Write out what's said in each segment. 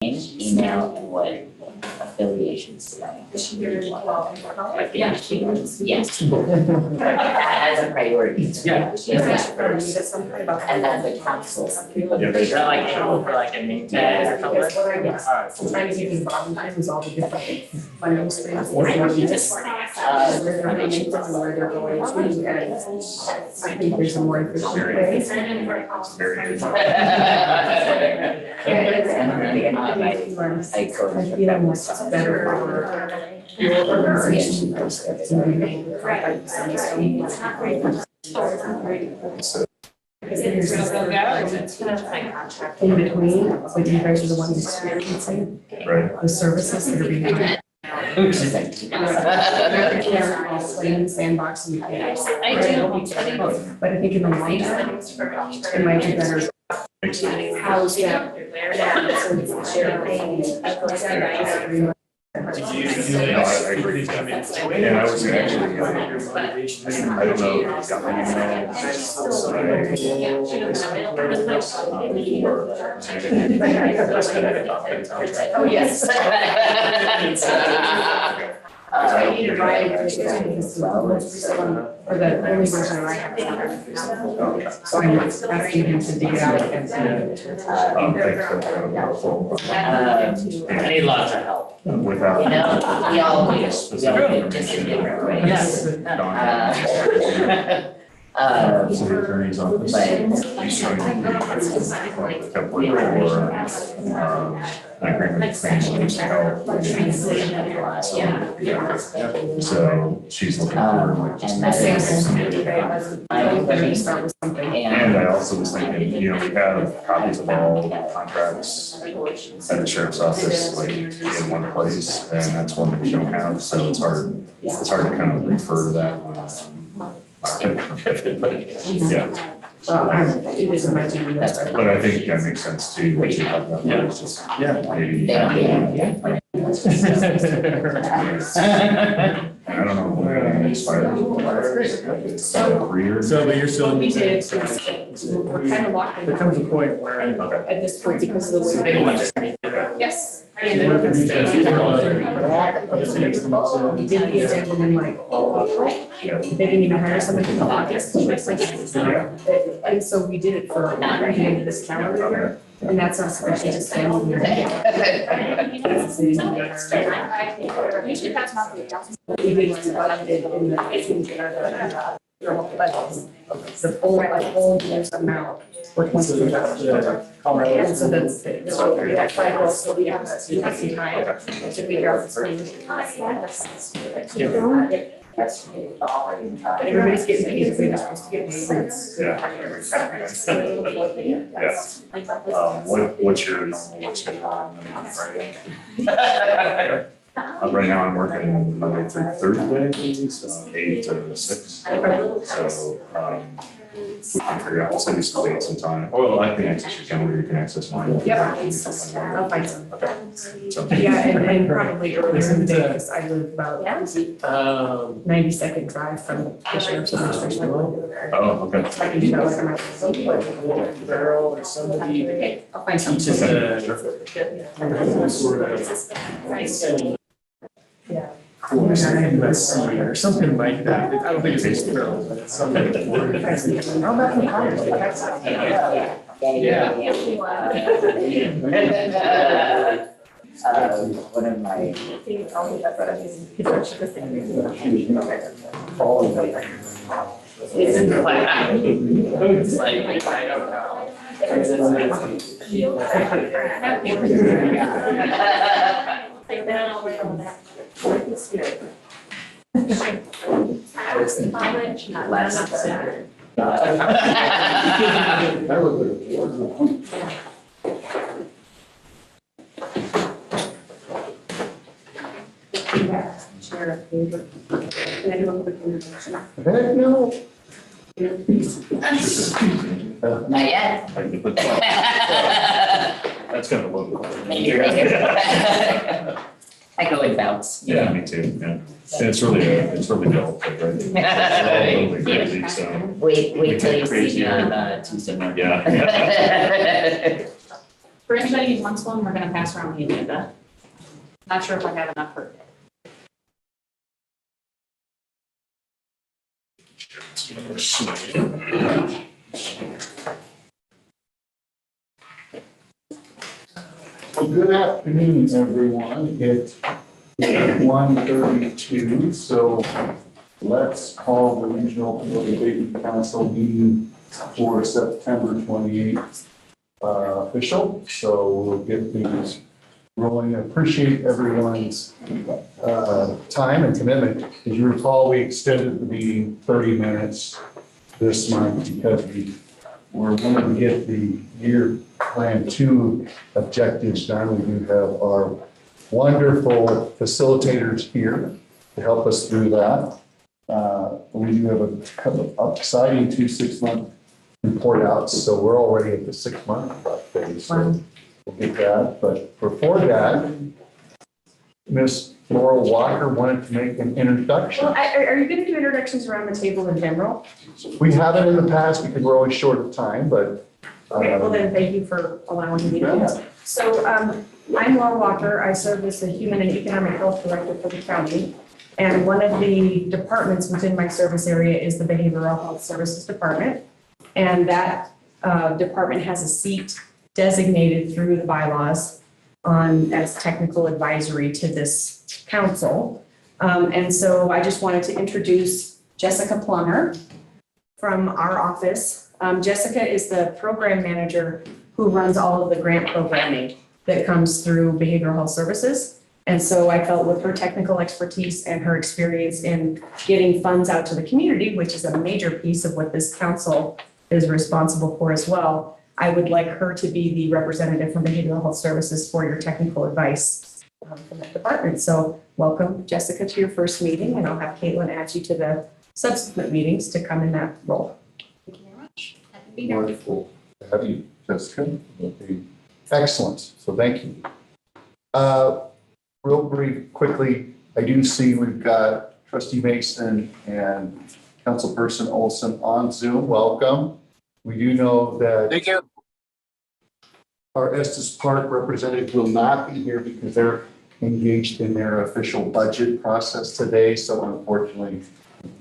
email and what affiliations do I have? Yes. As a priority. Yeah. And then the council. Is that like a name tag or something? Yes. I'm trying to give you bottom lines, all the different funding streams. Where Where they're donating from and where they're going to, and I think there's a more efficient way. I go I feel like it's better for your organization. to remain in between, but you guys are the ones experiencing the services that are being offered. Playing in the sandbox and I do. But I think in the long term, it might be better. How's that? No, I agree. And I was actually, I don't know, got my email. Oh, yes. I need to write it as well, or the only version I have. So I'm asking him to dig it out and. I need lots of help. Without. You know, we all do, just in different ways. Yes. City attorney's office. But He's trying to do the template for, agreement between so she's looking for like. and that is. And I also was thinking, you know, we have copies of all contracts at the sheriff's office, like in one place, and that's one that we don't have, so it's hard to kind of refer to that. But yeah, It is my team. but I think that makes sense too, what you talked about, it's just, maybe. They don't I don't know when it expires. It's 3 years. So, but you're still. We did, we're kind of locked in. There comes a point where. At this point, because of the way. They want to. Yes. Yeah. You did the agenda and like, they didn't even hire somebody until August. And so we did it for the end of this calendar year, and that's not especially just standing here. We did what's budgeted in the whole year's amount for 2022. And so that's, so we have 5 roles, so we have some time to figure out this thing. But everybody's getting paid, if they're supposed to get paid. What's your normal schedule on Friday? Right now I'm working Monday through Thursday, so 8 to 6. So, we can figure out the city's date sometime. Well, I can access your calendar, you can access mine. Yep. I'll find some. Okay. So- Yeah, and probably earlier in the day, because I live about 90-second drive from the sheriff's administration. Oh, okay. I can do that like I'm Girl or somebody I'll find some. teaches Yeah. USC or something like that. I don't think it's a girl, but it's something. How about in college? One of my. It's like, I don't I was thinking last Saturday. Share a favorite. Can I do a quick introduction? No. Not yet. That's kind of low. I go in bouts. Yeah, me too, yeah. And it's really dull, right? It's really crazy, so. Wait till you see Crazy. me on Tuesday morning. Yeah. For anybody who wants one, we're gonna pass around the agenda. Not sure if I have enough for. Well, good afternoon, everyone. It's 1:32, so let's call the Regional Development Council meeting for September 28th official. So we'll get things rolling. I appreciate everyone's time and commitment. As you recall, we extended the meeting 30 minutes this month because we're wanting to get the year plan 2 objectives done. We do have our wonderful facilitators here to help us through that. We do have a couple of exciting 2 6-month report outs, so we're already at the 6-month phase. So we'll get that. But before that, Miss Laurel Walker wanted to make an introduction. Well, are you gonna do introductions around the table in general? We haven't in the past because we're always short of time, but. Okay, well then, thank you for allowing me to do this. So, I'm Laura Walker. I serve as the Human and Economic Health Director for the county. And one of the departments within my service area is the Behavioral Health Services Department. And that department has a seat designated through the bylaws as technical advisory to this council. And so I just wanted to introduce Jessica Plummer from our office. Jessica is the program manager who runs all of the grant programming that comes through Behavioral Health Services. And so I felt with her technical expertise and her experience in getting funds out to the community, which is a major piece of what this council is responsible for as well, I would like her to be the representative from Behavioral Health Services for your technical advice from that department. So welcome, Jessica, to your first meeting, and I'll have Caitlin add you to the subsequent meetings to come in that role. Thank you very much. Happy to be here. Wonderful to have you, Jessica. Okay. Excellent, so thank you. Real brief, quickly, I do see we've got Trustee Mason and Councilperson Olson on Zoom. Welcome. We do know that. Thank you. Our Estes Park representative will not be here because they're engaged in their official budget process today. So unfortunately,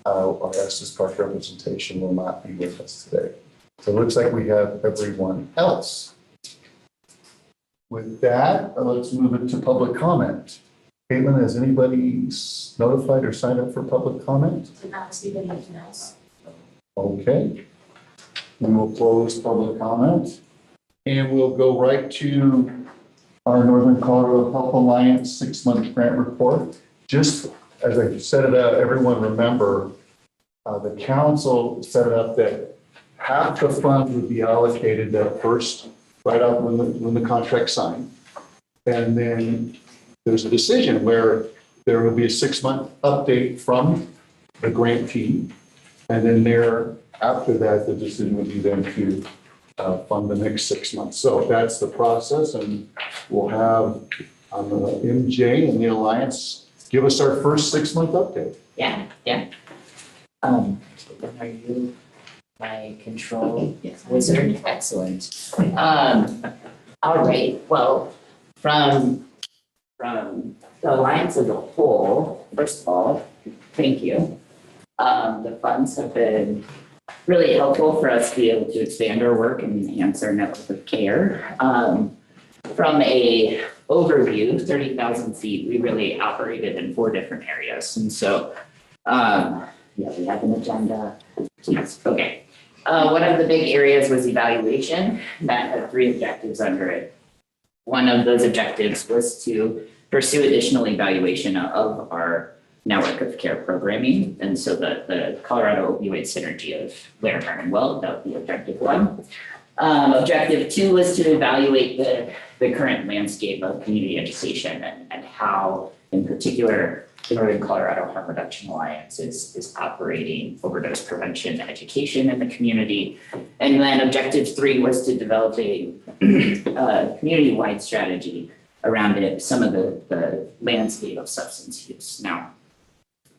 our Estes Park representation will not be with us today. So it looks like we have everyone else. With that, let's move into public comment. Caitlin, has anybody notified or signed up for public comment? Did not receive any emails. Okay. We will close public comment and we'll go right to our Northern Colorado Health Alliance 6-month grant report. Just as I set it up, everyone remember the council set it up that half the funds would be allocated at first, right out when the contract's signed. And then there's a decision where there will be a 6-month update from the grantee. And then after that, the decision would be then to fund the next 6 months. So that's the process, and we'll have MJ and the Alliance give us our first 6-month update. Yeah. Are you my control wizard? Excellent. All right, well, from the Alliance as a whole, first of all, thank you. The funds have been really helpful for us to be able to expand our work and enhance our network of care. From a overview, 30,000 feet, we really operated in 4 different areas. And so, we have an agenda. Please, okay. One of the big areas was evaluation. That had 3 objectives under it. One of those objectives was to pursue additional evaluation of our network of care programming. And so the Colorado Opioid Synergy of Larimer and Well, that would be objective 1. Objective 2 was to evaluate the current landscape of community education and how, in particular, the Northern Colorado Harm Reduction Alliance is operating overdose prevention education in the community. And then objective 3 was to develop a community-wide strategy around it, some of the landscape of substance use. Now,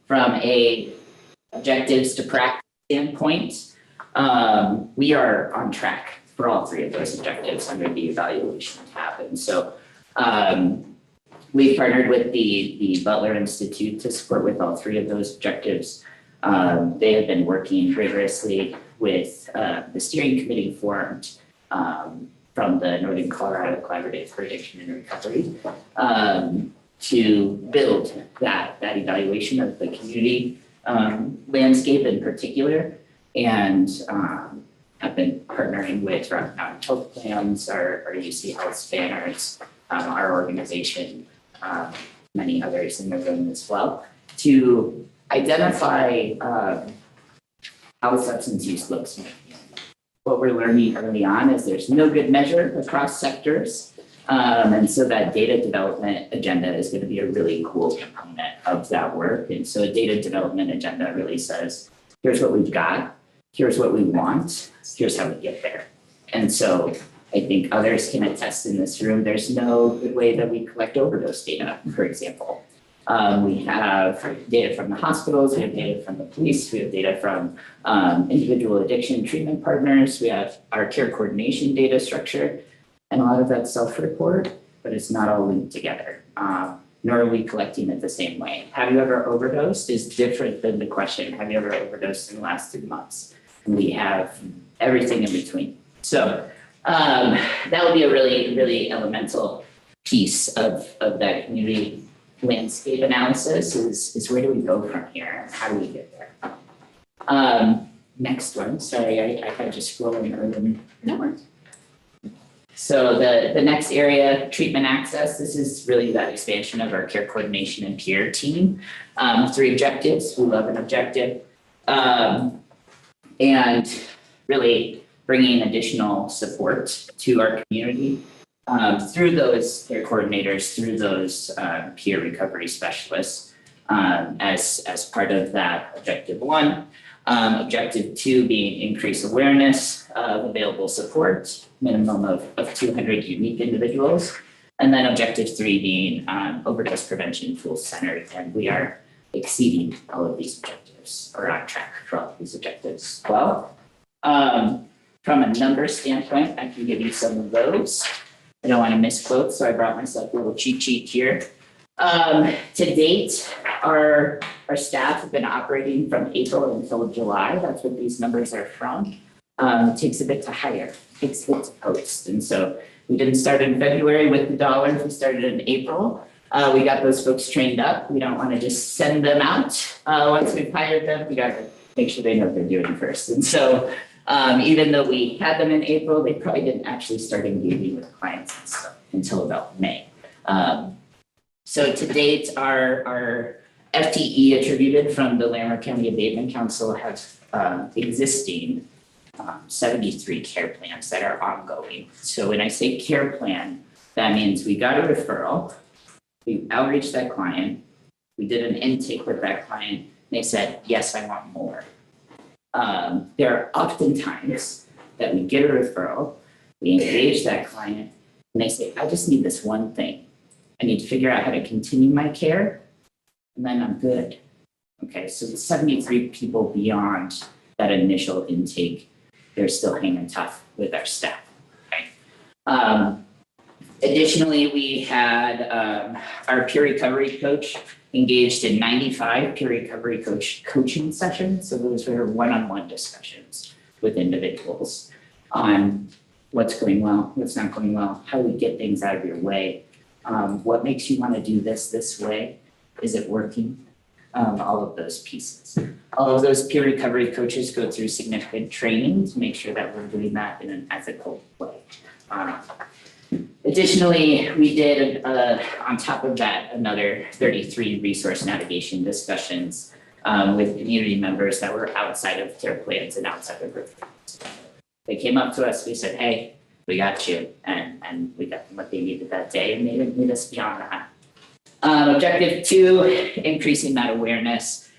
from a objectives to practice standpoint, we are on track for all three of those objectives under the evaluation tab. And so we've partnered with the Butler Institute to support with all three of those objectives. They have been working rigorously with the steering committee formed from the Northern Colorado Collaborative for Addiction and Recovery to build that evaluation of the community landscape in particular, and have been partnering with Rocky Mountain Health Plans, our UC Health Spanners, our organization, many others in the room as well, to identify how substance use looks. What we're learning early on is there's no good measure across sectors. And so that data development agenda is going to be a really cool component of that work. And so a data development agenda really says, here's what we've got, here's what we want, here's how we get there. And so I think others can attest in this room, there's no good way that we collect overdose data, for example. We have data from the hospitals, we have data from the police, we have data from individual addiction treatment partners, we have our care coordination data structure, and a lot of that's self-report, but it's not all linked together, nor are we collecting it the same way. Have you ever overdosed is different than the question, have you ever overdosed in the last 3 months? And we have everything in between. So that would be a really, really elemental piece of that community landscape analysis is where do we go from here? How do we get there? Next one, sorry, I kind of just scrolling over. No. So the next area, treatment access, this is really that expansion of our care coordination and peer team. 3 objectives, we love an objective. And really bringing additional support to our community through those care coordinators, through those peer recovery specialists as part of that objective 1. Objective 2 being increase awareness of available support, minimum of 200 unique individuals. And then objective 3 being overdose prevention tools centered. And we are exceeding all of these objectives, or on track for all of these objectives as well. From a number standpoint, I can give you some of those. I don't want to misquote, so I brought myself a little cheat sheet here. To date, our staff have been operating from April until July. That's what these numbers are from. It takes a bit to hire, it takes a bit to post. And so we didn't start in February with the dollars, we started in April. We got those folks trained up. We don't want to just send them out. Once we've hired them, we got to make sure they know what they're doing first. And so even though we had them in April, they probably didn't actually start engaging with clients and stuff until about May. So to date, our FTE attributed from the Larimer County Abatement Council have existing 73 care plans that are ongoing. So when I say care plan, that means we got a referral, we outreached that client, we did an intake with that client, and they said, yes, I want more. There are often times that we get a referral, we engage that client, and they say, I just need this one thing. I need to figure out how to continue my care, and then I'm good. Okay, so the 73 people beyond that initial intake, they're still hanging tough with our staff. Okay. Additionally, we had our peer recovery coach engaged in 95 peer recovery coaching sessions. So those were one-on-one discussions with individuals on what's going well, what's not going well, how do we get things out of your way, what makes you want to do this way, is it working? All of those pieces. All of those peer recovery coaches go through significant training to make sure that we're doing that in an ethical way. Additionally, we did, on top of that, another 33 resource navigation discussions with community members that were outside of care plans and outside of group. They came up to us, we said, hey, we got you, and we got them what they needed that day, and they didn't need us beyond that. Objective 2, increasing that awareness.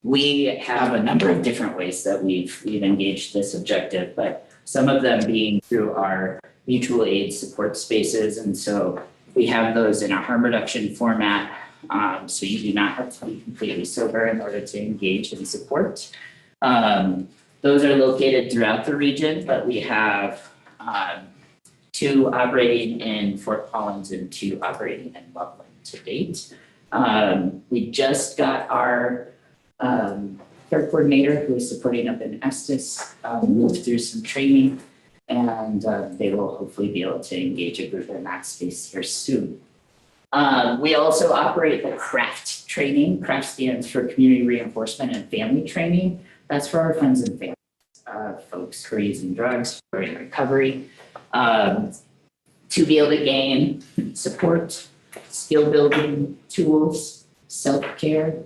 We have a number of different ways that we've engaged this objective, but some of them being through our mutual aid support spaces. And so we have those in a harm reduction format. So you do not have to be completely sober in order to engage in support. those are located throughout the region, but we have 2 operating in Fort Collins and 2 operating in Loveland to date. We just got our care coordinator who is supporting up in Estes, moved through some training, and they will hopefully be able to engage a group in that space here soon. We also operate the CRAFT training. CRAFT stands for Community Reinforcement and Family Training. That's for our friends and families, folks who are using drugs, who are in recovery, to be able to gain support, skill building tools, self-care.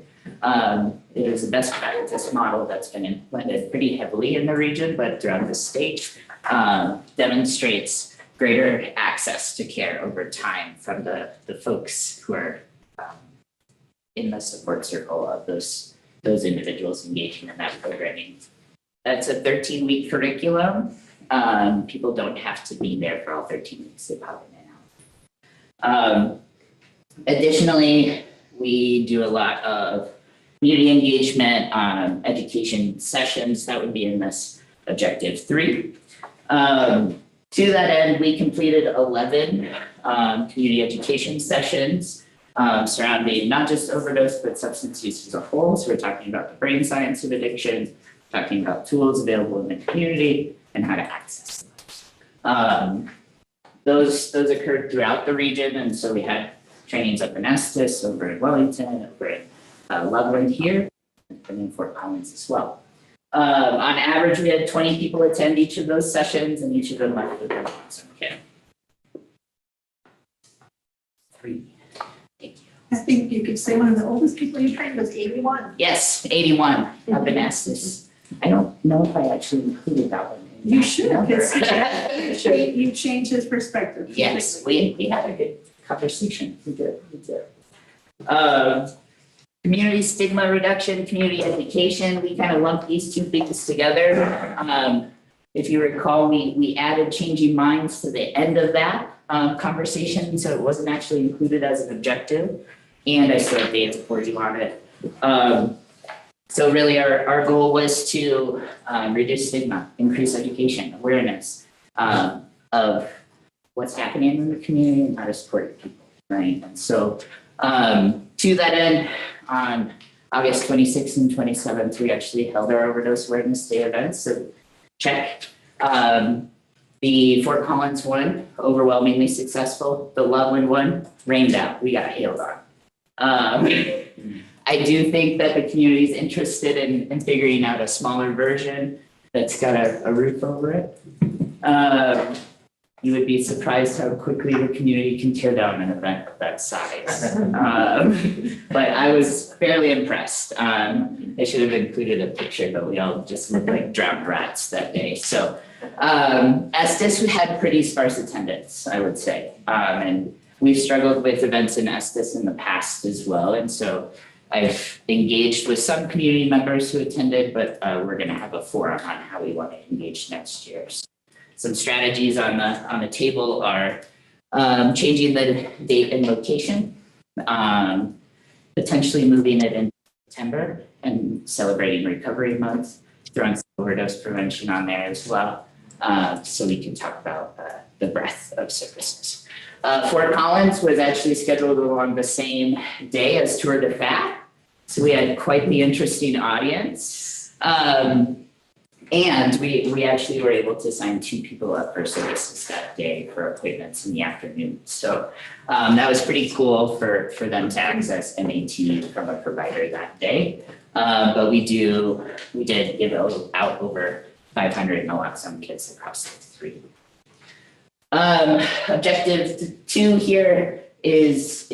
It is a best practice model that's been implemented pretty heavily in the region, but throughout the state, demonstrates greater access to care over time from the folks who are in the support circle of those individuals engaging in that programming. That's a 13-week curriculum. People don't have to be there for all 13 weeks. They pop in and out. Additionally, we do a lot of community engagement, education sessions. That would be in this objective 3. To that end, we completed 11 community education sessions surrounding not just overdose, but substance use as a whole. So we're talking about the brain science of addiction, talking about tools available in the community and how to access them. Those occurred throughout the region, and so we had trainings up in Estes, over in Wellington, over in Loveland here, and in Fort Collins as well. On average, we had 20 people attend each of those sessions, and each of them left with some care. 3. Thank you. I think you could say one of the oldest people you trained was 81. Yes, 81 up in Estes. I don't know if I actually included that one. in You that should, number. because you changed his perspective. Yes, we had a good conversation. We did. Community stigma reduction, community education, we kind of lumped these 2 things together. If you recall, we added changing minds to the end of that conversation, so it wasn't actually included as an objective. And I still have data for you on it. So really our goal was to reduce stigma, increase education, awareness of what's happening in the community and how to support people, right? And so to that end, on August 26th and 27th, we actually held our overdose awareness day events. So check. The Fort Collins one, overwhelmingly successful. The Loveland one, rained out. We got hailed on. I do think that the community is interested in figuring out a smaller version that's got a roof over it. You would be surprised how quickly the community can tear down an event of that size. But I was fairly impressed. I should have included a picture, but we all just looked like drowned rats that day. So Estes had pretty sparse attendance, I would say. And we've struggled with events in Estes in the past as well. And so I've engaged with some community members who attended, but we're gonna have a forum on how we want to engage next year. So some strategies on the table are changing the date and location, potentially moving it in September and celebrating Recovery Month, throwing some overdose prevention on there as well, so we can talk about the breadth of services. Fort Collins was actually scheduled along the same day as Tour de Fat, so we had quite the interesting audience. And we actually were able to sign 2 people up for services that day for appointments in the afternoon. So that was pretty cool for them to access MAT from a provider that day. But we did give out over 500 naloxone kits across the 3. Objective 2 here is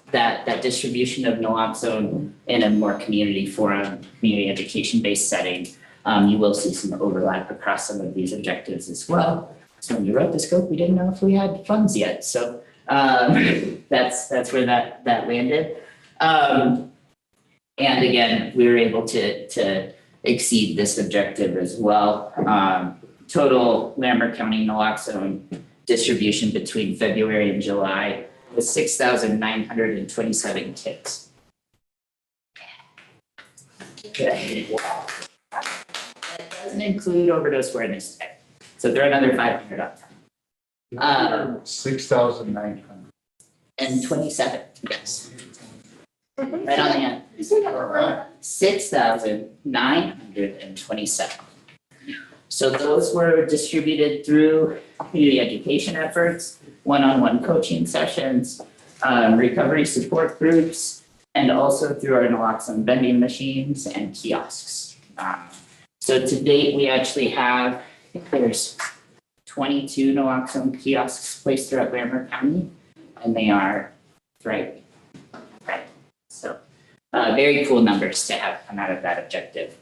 that distribution of naloxone in a more community forum, community education-based setting. You will see some overlap across some of these objectives as well. So when we wrote the scope, we didn't know if we had funds yet. So that's where that landed. And again, we were able to exceed this objective as well. Total Lambert County naloxone distribution between February and July was 6,927 kits. doesn't include overdose awareness today. So throw another 500 on top. 6,900. And 27, yes. Right on the end. 6,927. So those were distributed through community education efforts, one-on-one coaching sessions, recovery support groups, and also through our naloxone vending machines and kiosks. So to date, we actually have, I think there's 22 naloxone kiosks placed throughout Larimer County, and they are thriving. Right. So very cool numbers to have come out of that objective.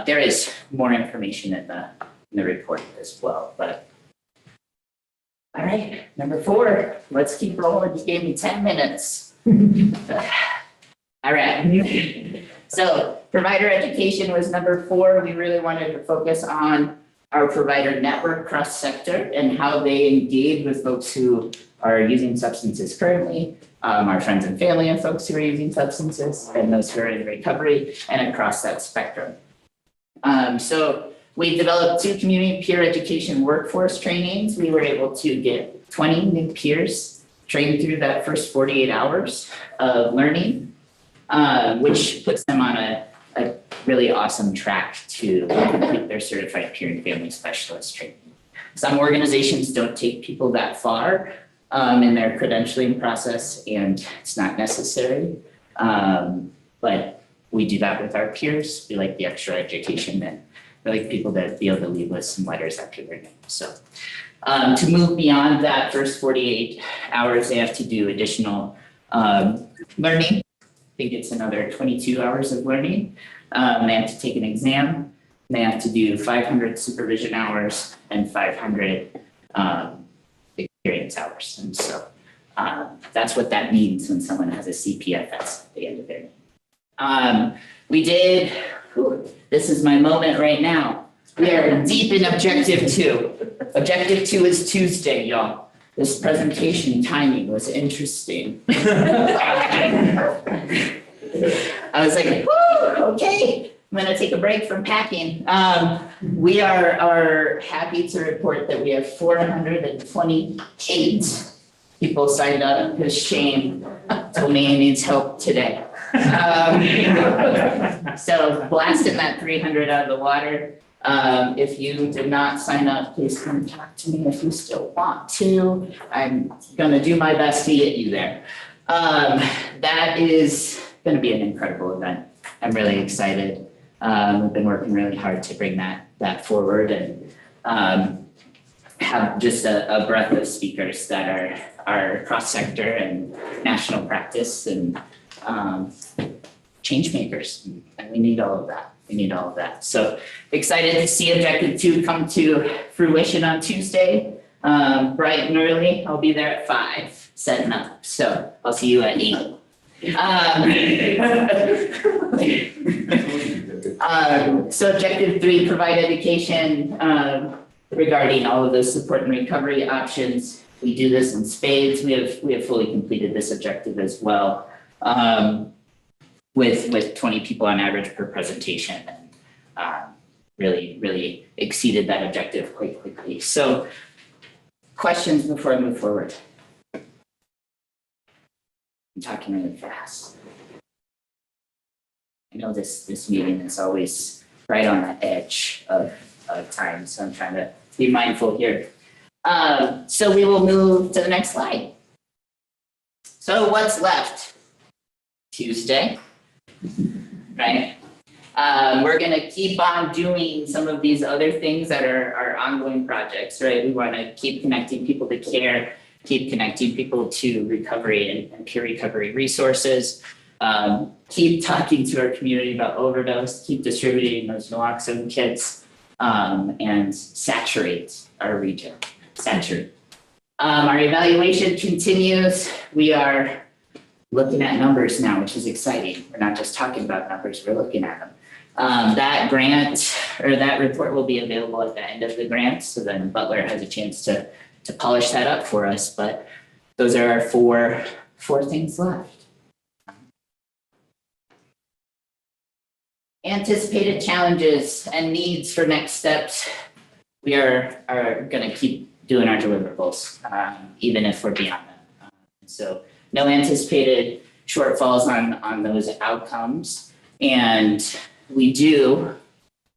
There is more information in the report as well, but all right, number 4, let's keep rolling. You gave me 10 minutes. All right. So provider education was number 4. We really wanted to focus on our provider network cross sector and how they engage with folks who are using substances currently, our friends and family and folks who are using substances, and those who are in recovery, and across that spectrum. So we developed 2 community peer education workforce trainings. We were able to get 20 new peers trained through that first 48 hours of learning, which puts them on a really awesome track to complete their certified peer and family specialist training. Some organizations don't take people that far in their credentialing process, and it's not necessary. But we do that with our peers. We like the extra education, and we like people to be able to leave with some letters after their name. So to move beyond that first 48 hours, they have to do additional learning. I think it's another 22 hours of learning. They have to take an exam. They have to do 500 supervision hours and 500 experience hours. And so that's what that means when someone has a CPFS at the end of their name. We did, this is my moment right now. We are deep in objective 2. Objective 2 is Tuesday, y'all. This presentation timing was interesting. I was like, whoo, okay, I'm gonna take a break from packing. We are happy to report that we have 428 people signed up because Shane told me he needs help today. So blasting that 300 out of the water. If you did not sign up, please come talk to me if you still want to. I'm gonna do my best to get you there. That is gonna be an incredible event. I'm really excited. We've been working really hard to bring that forward and have just a breadth of speakers that are cross-sector and national practice and change makers. And we need all of that. We need all of that. So excited to see Objective 2 come to fruition on Tuesday. Bright and early. I'll be there at 5 setting up. So I'll see you at 8. So Objective 3, provide education regarding all of those support and recovery options. We do this in spades. We have fully completed this objective as well. With 20 people on average per presentation, and really exceeded that objective quite quickly. So questions before I move forward? I'm talking really fast. I know this meeting is always right on the edge of time, so I'm trying to be mindful here. So we will move to the next slide. So what's left? Tuesday. Right? We're gonna keep on doing some of these other things that are ongoing projects, right? We wanna keep connecting people to care, keep connecting people to recovery and peer recovery resources, keep talking to our community about overdose, keep distributing those naloxone kits, and saturate our region, saturate. Our evaluation continues. We are looking at numbers now, which is exciting. We're not just talking about numbers, we're looking at them. That grant or that report will be available at the end of the grant. So then Butler has a chance to polish that up for us. But those are our four things left. anticipated challenges and needs for next steps. We are gonna keep doing our deliverables, even if we're beyond them. So no anticipated shortfalls on those outcomes. And we do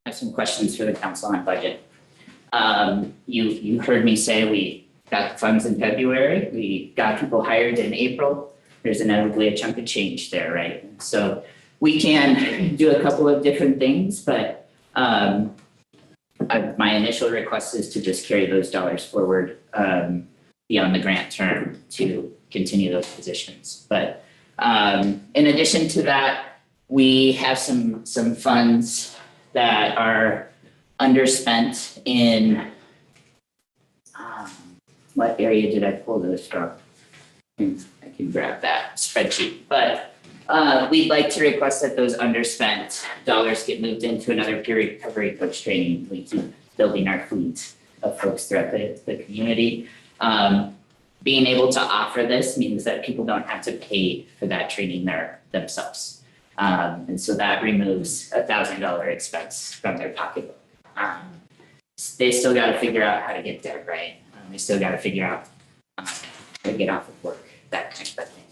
have some questions for the council on budget. You heard me say we got the funds in February, we got people hired in April. There's inevitably a chunk of change there, right? So we can do a couple of different things, but my initial request is to just carry those dollars forward beyond the grant term to continue those positions. But in addition to that, we have some funds that are underspent in what area did I pull those from? I can grab that spreadsheet, but we'd like to request that those underspent dollars get moved into another peer recovery coach training. We keep building our fleet of folks throughout the community. Being able to offer this means that people don't have to pay for that training themselves. And so that removes $1,000 expense from their pocketbook. They still got to figure out how to get there, right? They still got to figure out how to get off of work, that kind of thing.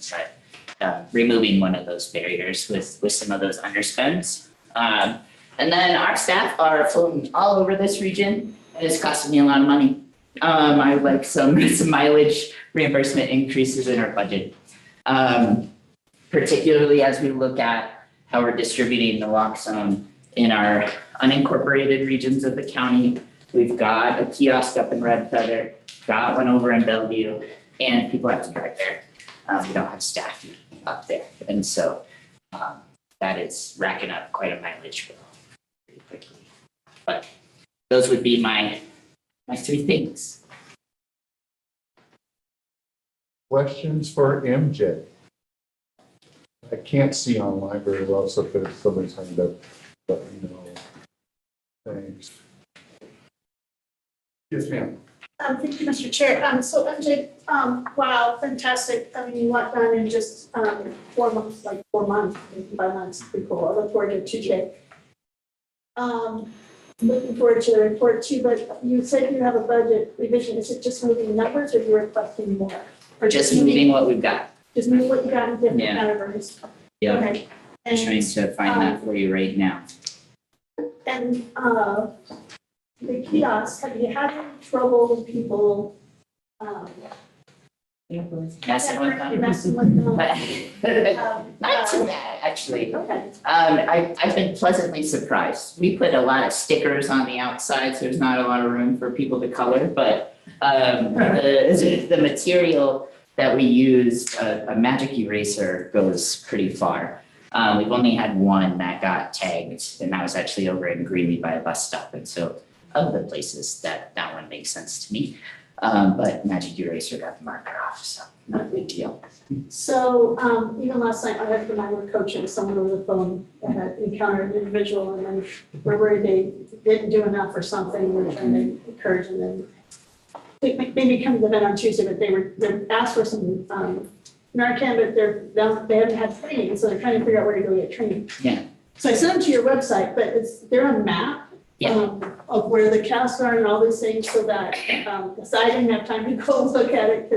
But removing one of those barriers with some of those underspends. And then our staff are floating all over this region, and it's costing me a lot of money. I would like some mileage reimbursement increases in our budget. Particularly as we look at how we're distributing the walk zone in our unincorporated regions of the county. We've got a kiosk up in Red Feather, got one over in Bellevue, and people have to drive there. We don't have staff up there. And so that is racking up quite a mileage bill pretty quickly. But those would be my three things. Questions for MJ? I can't see online very well, so if somebody's hand up, let me know. Thanks. Yes, ma'am. Thank you, Mr. Chair. So MJ, wow, fantastic. I mean, you what done in just 4 months, like 4 months, 5 months, pretty cool. I look forward to Tuesday. Looking forward to the report too, but you said you have a budget revision. Is it just moving numbers or you're requesting more? Or Just moving what we've got. Just move what you got in different Yeah. categories? Yeah, Okay. I'm trying to find that for you right now. And the kiosks, have you had any trouble with people Messing with them. messing with them? Not too bad, actually. Okay. I've been pleasantly surprised. We put a lot of stickers on the outside, so there's not a lot of room for people to color, but the material that we used, a magic eraser, goes pretty far. We've only had one that got tagged, and that was actually over in Greeley by a bus stop, and so of the places that one makes sense to me. But magic eraser got the marker off, so not a big deal. So even last night, my husband and I were coaching someone over the phone that had encountered an individual, and then we're worried they didn't do enough or something. We're trying to encourage them, and maybe come to the event on Tuesday, but they asked for some Narcan, but they haven't had training, so they're trying to figure out where to go get training. Yeah. So I sent them to your website, but they're a map of where the casts are and all these things, so that so I didn't have time to go look at it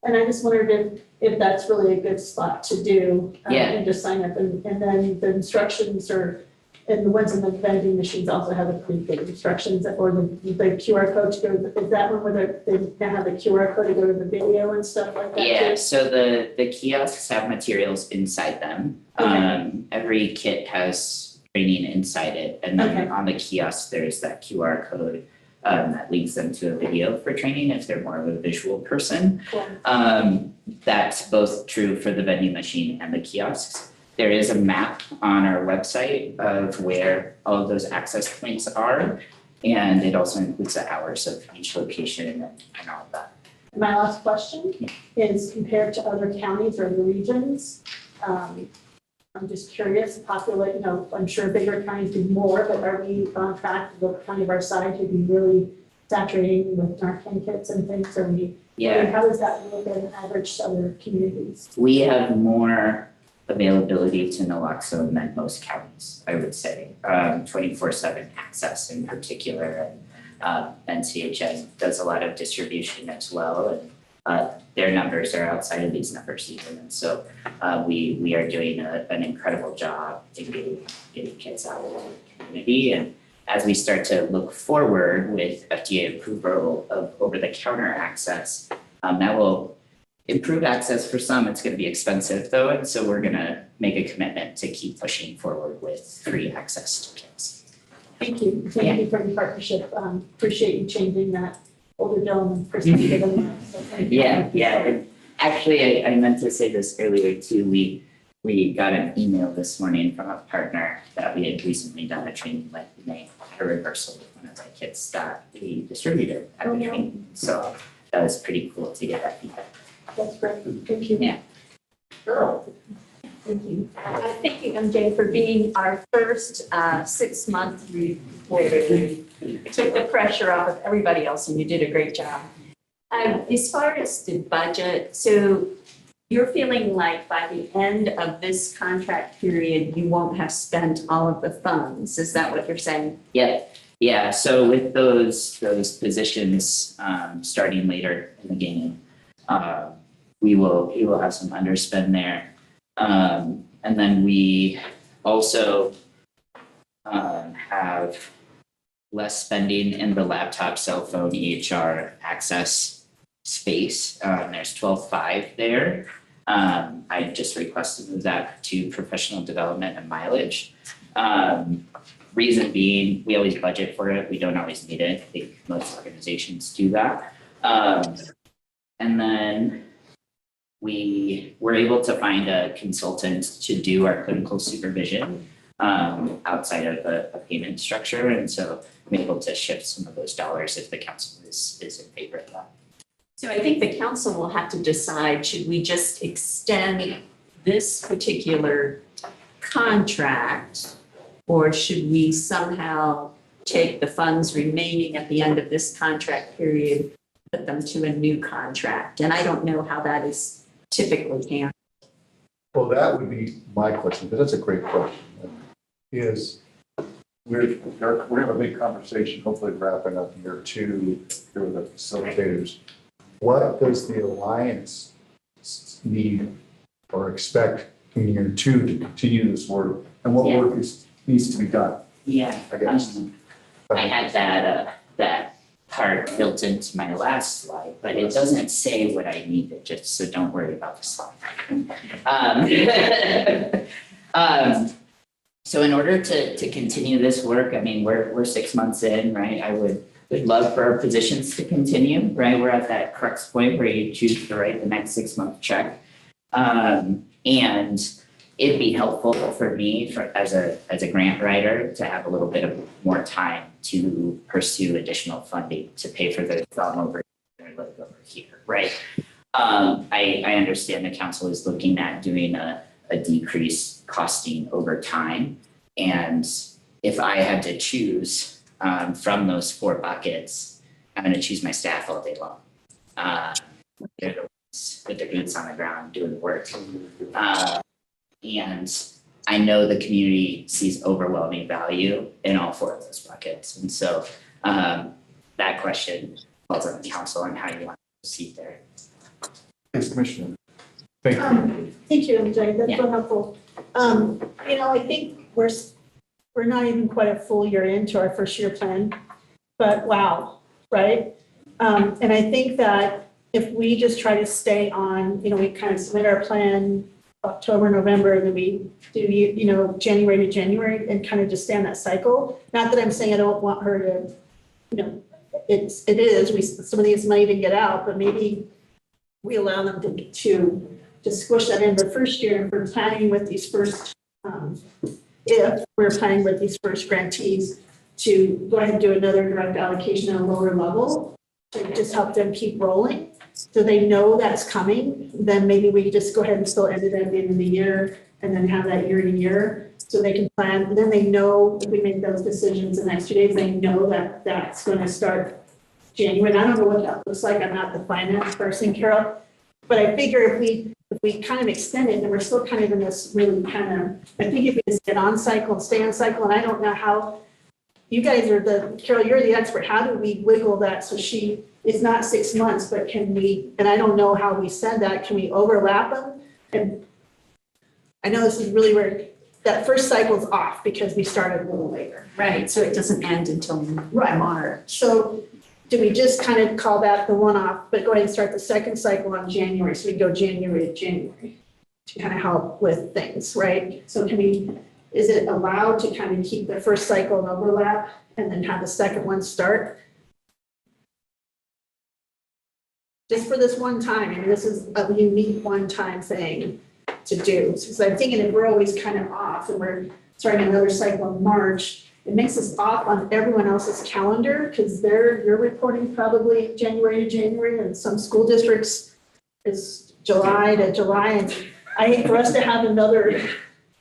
and I just wondered if that's really a good spot to do. And just sign up and then the instructions and the ones in the vending machines also have a pretty good instructions, or the QR code to go, is that one where they have the QR code to go to the video and stuff like that too? Yeah, so the kiosks have materials inside them. Okay. Every kit has training inside it, and then Okay. on the kiosk, there's that QR code that leads them to a video for training if they're more of a visual person. Cool. That's both true for the vending machine and the kiosks. There is a map on our website of where all of those access points are, and it also includes the hours of each location and all of that. My last question is compared to other counties or the regions, I'm just curious, I'm sure bigger counties do more, but are we on track to the county of our size to be really saturating with Narcan kits and things? Are we? Yeah. How does that look at average to other communities? We have more availability to naloxone than most counties, I would say. 24/7 access in particular, and NCHN does a lot of distribution as well, and their numbers are outside of these numbers even, and so we are doing an incredible job in getting kids out in the community. And as we start to look forward with FDA approval of over-the-counter access, that will improve access for some. It's going to be expensive though, and so we're going to make a commitment to keep pushing forward with free access to kids. Thank you. Thank you for your partnership. Appreciate you changing that older gentleman perspective. So thank you. Yeah. And actually, I meant to say this earlier too. We got an email this morning from a partner that we had recently done a training with, and they had a reversal with one of the kids that we distributed at the training. So that was pretty cool to get that feedback. That's great. Thank you. Yeah. Thank you. Thank you, MJ, for being our first 6-month reporter. You took the pressure off of everybody else and you did a great job. As far as the budget, so you're feeling like by the end of this contract period, you won't have spent all of the funds. Is that what you're saying? Yeah. So with those positions starting later in the game, we will have some underspend there. And then we also have less spending in the laptop, cell phone, EHR access space. There's 12.5 there. I just requested move that to professional development and mileage. Reason being, we always budget for it. We don't always need it. I think most organizations do that. And then we were able to find a consultant to do our clinical supervision outside of a payment structure. And so I'm able to shift some of those dollars if the council is in favor of that. So I think the council will have to decide, should we just extend this particular contract? Or should we somehow take the funds remaining at the end of this contract period, put them to a new contract? And I don't know how that is typically handled. Well, that would be my question, because that's a great question. Is we're going to have a big conversation, hopefully wrapping up year 2 here with the facilitators. What does the Alliance need or expect in year 2 to continue this work? And what work needs to be done? Yeah, I guess. I had that part built into my last slide, but it doesn't say what I needed, just so don't worry about the slide. So in order to continue this work, I mean, we're 6 months in, right? I would love for our positions to continue, right? We're at that crux point where you choose to write the next 6-month check. And it'd be helpful for me as a grant writer to have a little bit of more time to pursue additional funding to pay for the phone over here and live over here, right? I understand the council is looking at doing a decrease costing over time. And if I had to choose from those 4 buckets, I'm going to choose my staff all day long. They're the ones with their boots on the ground doing the work. And I know the community sees overwhelming value in all 4 of those buckets. And so that question falls on the council on how you want to proceed there. Yes, Commissioner. Thank you. Thank you, MJ. That's so helpful. I think we're not even quite a full year into our first year plan, but wow, right? And I think that if we just try to stay on, we kind of submit our plan October, November, and then we do, January to January and kind of just stay on that cycle. Not that I'm saying I don't want her to, it is, some of these might even get out, but maybe we allow them to squish that in the first year. If we're planning with these first, if we're planning with these first grantees to go ahead and do another direct allocation at a lower level to just help them keep rolling. So they know that's coming, then maybe we just go ahead and still end it at the end of the year and then have that year to year so they can plan. And then they know if we make those decisions the next 2 days, they know that that's going to start January. And I don't know what that looks like. I'm not the finance person, Carol, but I figure if we kind of extended and we're still kind of in this really kind of, I think if we just get on cycle and stay on cycle, and I don't know how, you guys are Carol, you're the expert. How do we wiggle that so she is not 6 months, but can we, and I don't know how we said that, can we overlap them? And I know this is really weird. That first cycle's off because we started a little later. Right, so it doesn't end until Right. March. So do we just kind of call that the one-off, but go ahead and start the second cycle on January? So we go January to January to kind of help with things, right? So can we, is it allowed to kind of keep the first cycle and overlap and then have the second one start? Just for this one time, I mean, this is a unique one-time thing to do. Because I'm thinking if we're always kind of off and we're starting another cycle in March, it makes us off on everyone else's calendar because you're reporting probably January to January and some school districts is July to July. And I hate for us to have another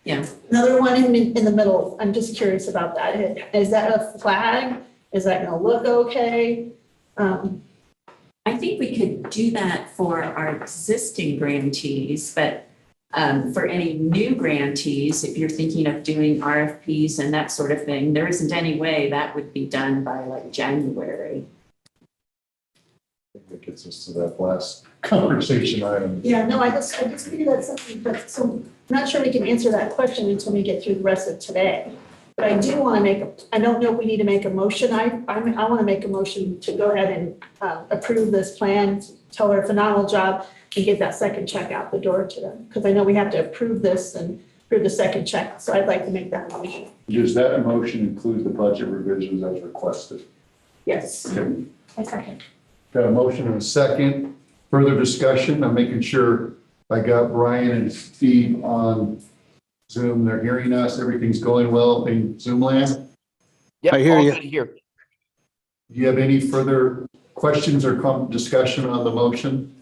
one in the middle. I'm just curious about that. Is that a flag? Is that going to look okay? I think we could do that for our existing grantees, but for any new grantees, if you're thinking of doing RFPs and that sort of thing, there isn't any way that would be done by like January. I think that gets us to that last conversation item. Yeah, no, I just figured that's something, but so I'm not sure we can answer that question until we get through the rest of today. But I do want to I don't know if we need to make a motion. I want to make a motion to go ahead and approve this plan, tell her a phenomenal job and get that second check out the door to them. Because I know we have to approve this and approve the second check. So I'd like to make that motion. Does that motion include the budget revisions as requested? Yes. Okay. I second. Got a motion and a second. Further discussion. I'm making sure I got Brian and Steve on Zoom. They're hearing us. Everything's going well in Zoom land. Yeah, I hear all you. good here. Do you have any further questions or discussion on the motion?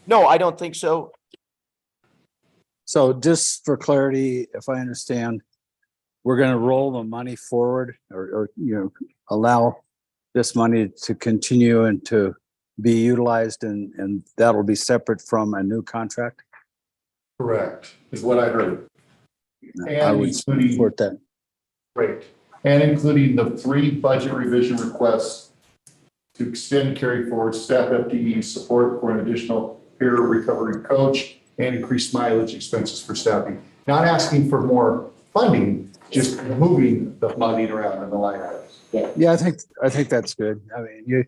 No, I don't think so. So just for clarity, if I understand, we're going to roll the money forward or allow this money to continue and to be utilized and that'll be separate from a new contract? Correct, is what I heard. I And would including, support that. great, and including the 3 budget revision requests to extend carry forward staff FTE support for an additional peer recovery coach and increased mileage expenses for staffing. Not asking for more funding, just moving the money around in the line items. Yeah, I think that's good. I mean,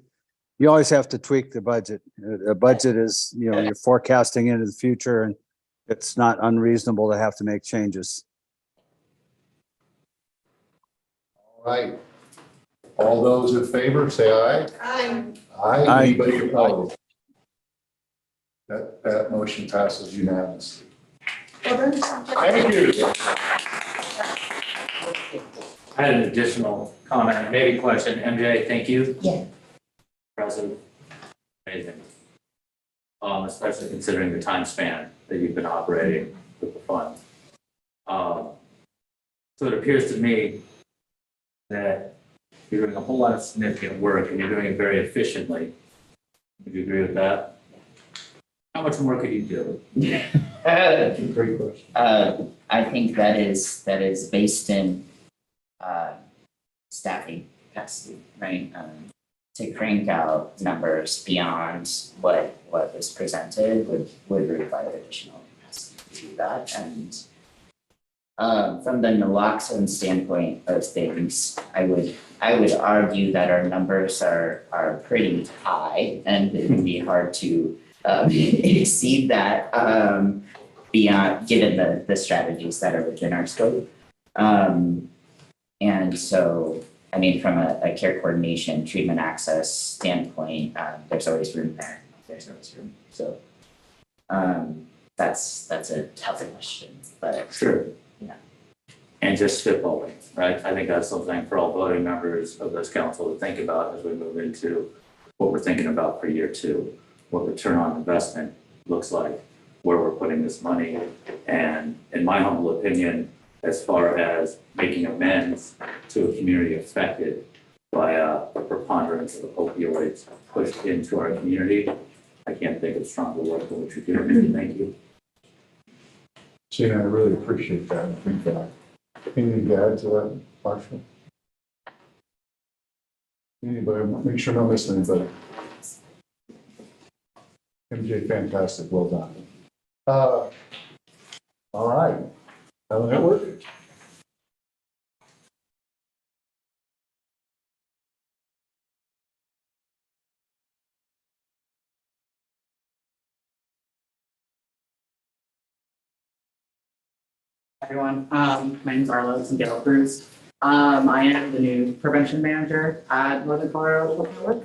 you always have to tweak the budget. A budget is, you're forecasting into the future and it's not unreasonable to have to make changes. All right. All those in favor, say aye. Aye. Aye. Aye. Anybody opposed? That motion passes unanimously. Well, then, Thank you. I had an additional comment, maybe question. MJ, thank you. Yeah. Impressive. Amazing. Especially considering the time span that you've been operating with the fund. So it appears to me that you're doing a whole lot of significant work and you're doing it very efficiently. Would you agree with that? How much more could you do? Great question. I think that is based in staffing capacity, right? To crank out numbers beyond what was presented would require additional capacity to do that. And from the naloxone standpoint of things, I would argue that our numbers are pretty high and it would be hard to exceed that beyond, given the strategies that are within our scope. And so, I mean, from a care coordination, treatment access standpoint, there's always room there. There's always room. So that's a tough question, but Sure. Yeah. And just spitballing, right? I think that's something for all voting members of this council to think about as we move into what we're thinking about for year 2, what return on investment looks like, where we're putting this money. And in my humble opinion, as far as making amends to a community affected by a preponderance of opioids pushed into our community, I can't think of stronger work than what you're doing. Thank you. See, I really appreciate that feedback. Anything to add to that, Marshall? Anybody, make sure not missing anybody. MJ, fantastic, well done. All right, how that work? Everyone, my name is Arlo Santiago Cruz. I am the new prevention manager at Northern Colorado Public.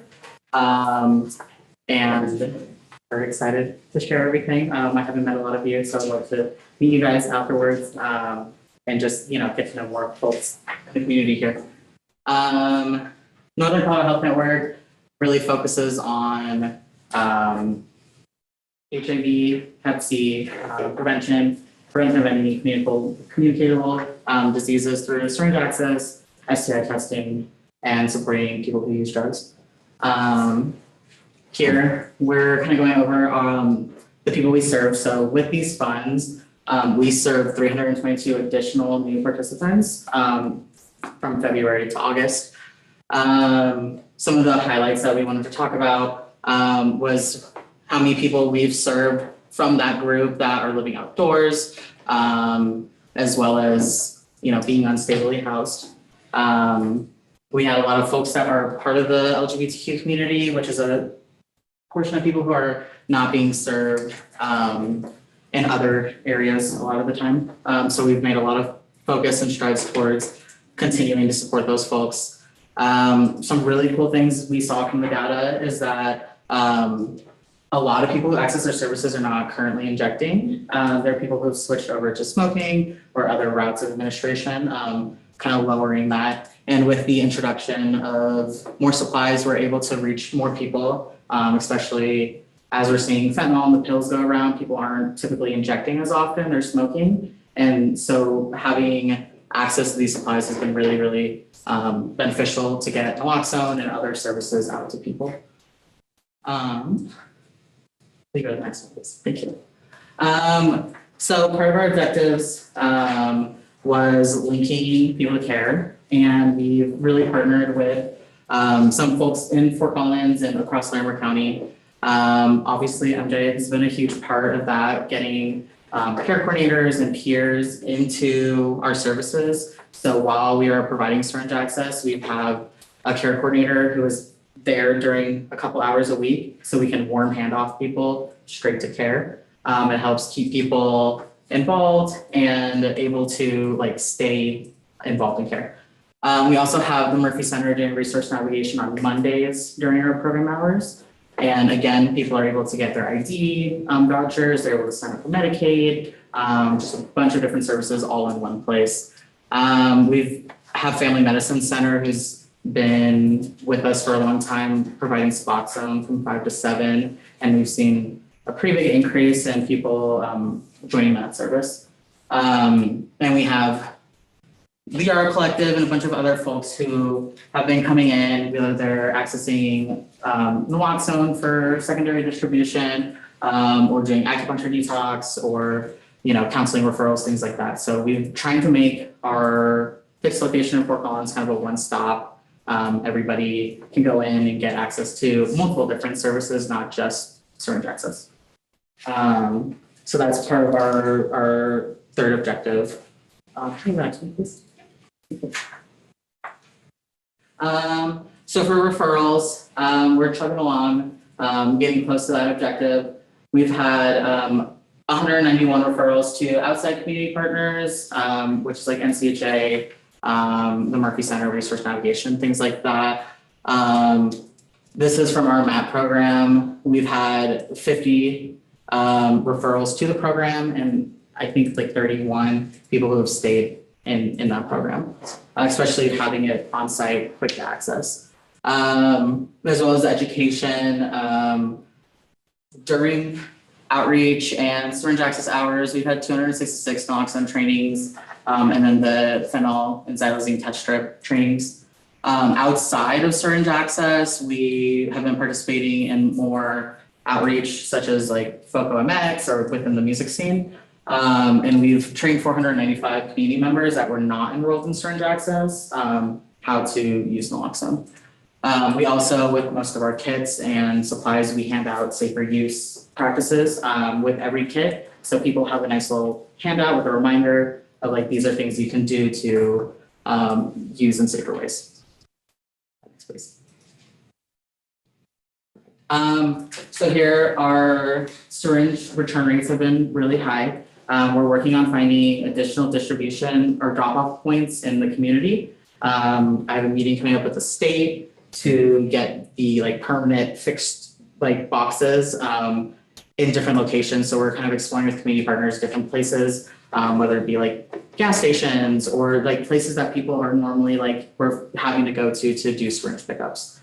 And very excited to share everything. I haven't met a lot of you, so I'd love to meet you guys afterwards, and just, get to know more folks in the community here. Northern Colorado Health Network really focuses on HIV, Hep C, prevention of any communicable diseases through syringe access, STI testing, and supporting people who use drugs. Here, we're kind of going over the people we serve. So with these funds, we serve 322 additional new participants from February to August. Some of the highlights that we wanted to talk about was how many people we've served from that group that are living outdoors, as well as, being unstably housed. We had a lot of folks that are part of the LGBTQ community, which is a portion of people who are not being served in other areas a lot of the time. So we've made a lot of focus and strides towards continuing to support those folks. Some really cool things we saw from the data is that a lot of people who access our services are not currently injecting. There are people who have switched over to smoking or other routes of administration, kind of lowering that. And with the introduction of more supplies, we're able to reach more people, especially as we're seeing fentanyl and the pills go around. People aren't typically injecting as often, they're smoking. And so having access to these supplies has been really, really beneficial to get naloxone and other services out to people. Please go to the next one, please. Thank you. So part of our objectives was linking people to care, and we've really partnered with some folks in Fort Collins and across Larimer County. Obviously, MJ has been a huge part of that, getting care coordinators and peers into our services. So while we are providing syringe access, we have a care coordinator who is there during a couple hours a week, so we can warm hand off people straight to care. It helps keep people involved and able to stay involved in care. We also have the Murphy Center doing resource navigation on Mondays during our program hours. And again, people are able to get their ID vouchers, they're able to sign up for Medicaid, just a bunch of different services all in one place. We have Family Medicine Center who's been with us for a long time, providing Suboxone from 5 to 7, and we've seen a pretty big increase in people joining that service. And we have the R Collective and a bunch of other folks who have been coming in, whether they're accessing naloxone for secondary distribution, or doing acupuncture detox, or counseling referrals, things like that. So we're trying to make our fixed location in Fort Collins kind of a one-stop. Everybody can go in and get access to multiple different services, not just syringe access. So that's part of our third objective. Can you go next one, please? So for referrals, we're chugging along, getting close to that objective. We've had 191 referrals to outside community partners, which is like NCHA, the Murphy Center, resource navigation, things like that. This is from our MAP program. We've had 50 referrals to the program, and I think 31 people who have stayed in that program, especially having it on site, quick to access, as well as education. During outreach and syringe access hours, we've had 266 naloxone trainings, and then the phenol and xylazine touch strip trainings. Outside of syringe access, we have been participating in more outreach, such as FOCO MX or within the music scene. And we've trained 495 community members that were not enrolled in syringe access, how to use naloxone. We also, with most of our kits and supplies, we hand out safer use practices with every kit. So people have a nice little handout with a reminder of like, these are things you can do to use in safer ways. Next, please. So here our syringe return rates have been really high. We're working on finding additional distribution or drop-off points in the community. I have a meeting coming up with the state to get the like permanent fixed like boxes in different locations. So we're kind of exploring with community partners, different places, whether it be like gas stations or like places that people are normally like, we're having to go to do syringe pickups.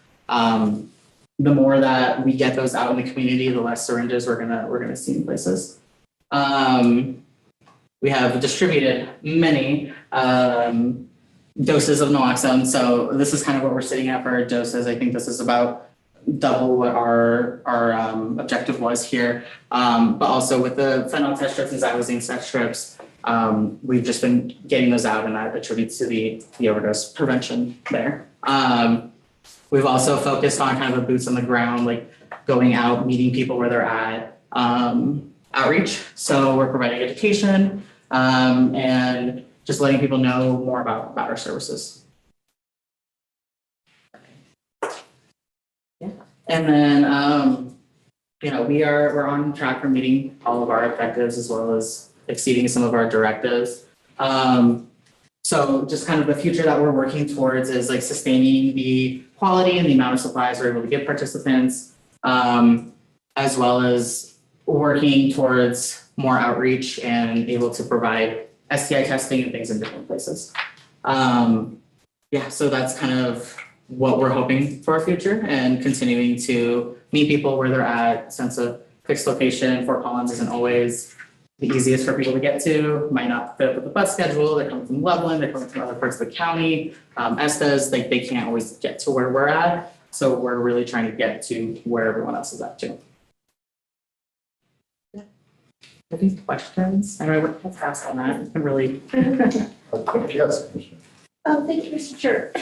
The more that we get those out in the community, the less syringes we're gonna see in places. We have distributed many doses of naloxone. So this is kind of what we're sitting at for our doses. I think this is about double what our objective was here. But also with the fentanyl test strips and xylazine test strips, we've just been getting those out, and that attributes to the overdose prevention there. We've also focused on kind of a boots on the ground, like going out, meeting people where they're at, outreach. So we're providing education and just letting people know more about our services. Yeah. And then, you know, we're on track for meeting all of our objectives as well as exceeding some of our directives. So just kind of the future that we're working towards is like sustaining the quality and the amount of supplies we're able to give participants, as well as working towards more outreach and able to provide STI testing and things in different places. Yeah, so that's kind of what we're hoping for our future, and continuing to meet people where they're at. Since a fixed location, Fort Collins isn't always the easiest for people to get to, might not fit with the bus schedule. They're coming from Loveland, they're coming from other parts of the county. Estes, like they can't always get to where we're at. So we're really trying to get to where everyone else is at too. Any questions? I know I went fast on that. It's been really. Yes. Thank you, Mr. Chair.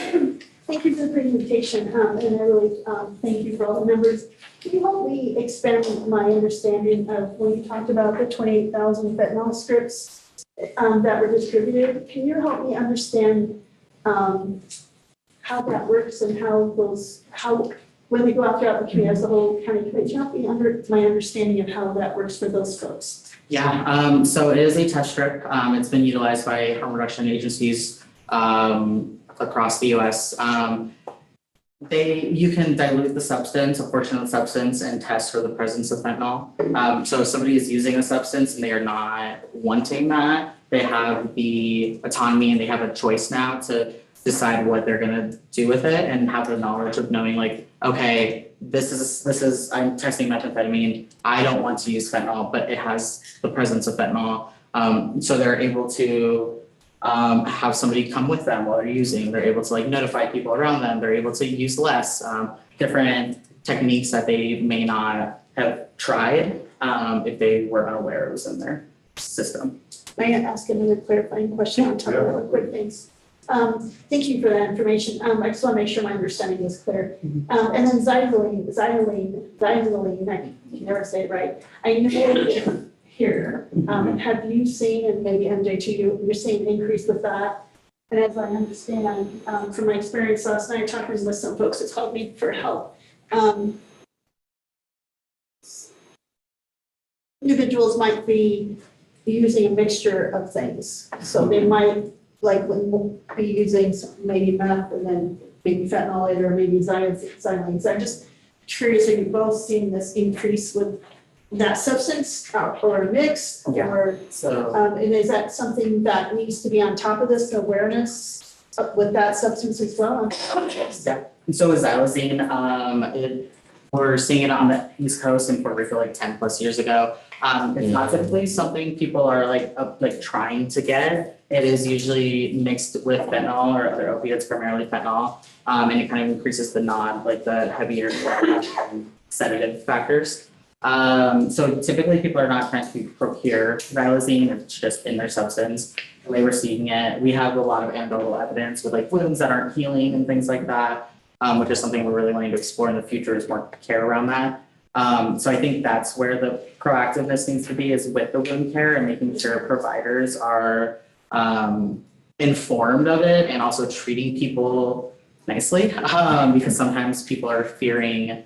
Thank you for the presentation, and I really thank you for all the numbers. Can you help me expand my understanding of when you talked about the 28,000 fentanyl strips that were distributed? Can you help me understand how that works and how when they go out throughout the community as a whole county, can you help me my understanding of how that works for those folks? Yeah, so it is a test strip. It's been utilized by harm reduction agencies across the US. You can dilute the substance, a portion of the substance, and test for the presence of fentanyl. So if somebody is using a substance and they are not wanting that, they have the autonomy and they have a choice now to decide what they're gonna do with it, and have the knowledge of knowing like, okay, this is I'm testing methamphetamine. I don't want to use fentanyl, but it has the presence of fentanyl. So they're able to have somebody come with them while they're using. They're able to like notify people around them. They're able to use less, different techniques that they may not have tried if they were unaware it was in their system. May I ask another clarifying question on top of the quick things? Thank you for that information. I just want to make sure my understanding is clear. And then xylazine, I can never say it right. I know here, have you seen, and maybe MJ too, you're seeing an increase with that? And as I understand, from my experience last night, talking with some folks that called me for help, individuals might be using a mixture of things. So they might be using maybe meth and then maybe fentanyl later, or maybe xylazine. So I'm just curious, are you both seeing this increase with that substance or a mix? Yeah. Or and is that something that needs to be on top of this awareness with that substance as well? Yeah. And so with xylazine, we're seeing it on the East Coast in Puerto Rico like 10 plus years ago. It's not typically something people are like trying to get. It is usually mixed with fentanyl or other opiates, primarily fentanyl, and it kind of increases the the heavier sedative factors. So typically people are not trying to procure xylazine, it's just in their substance. The way we're seeing it, we have a lot of anecdotal evidence with like wounds that aren't healing and things like that, which is something we're really wanting to explore in the future is more care around that. So I think that's where the proactiveness needs to be is with the wound care and making sure providers are informed of it and also treating people nicely, because sometimes people are fearing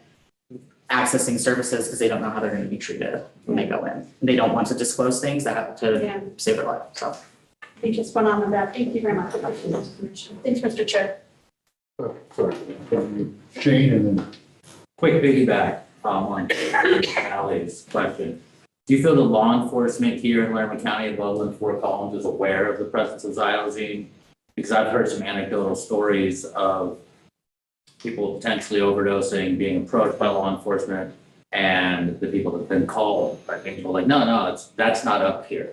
accessing services because they don't know how they're going to be treated when they go in. They don't want to disclose things that have to save their life. So I just went on with that. Thank you very much for that information. Thanks, Mr. Chair. Sorry, Shane and then. Quick piggyback on Allie's question. Do you feel the law enforcement here in Laramie County, Loveland, Fort Collins is aware of the presence of xylazine? Because I've heard some anecdotal stories of people potentially overdosing, being approached by law enforcement, and the people that have been called by people like, no, that's not up here.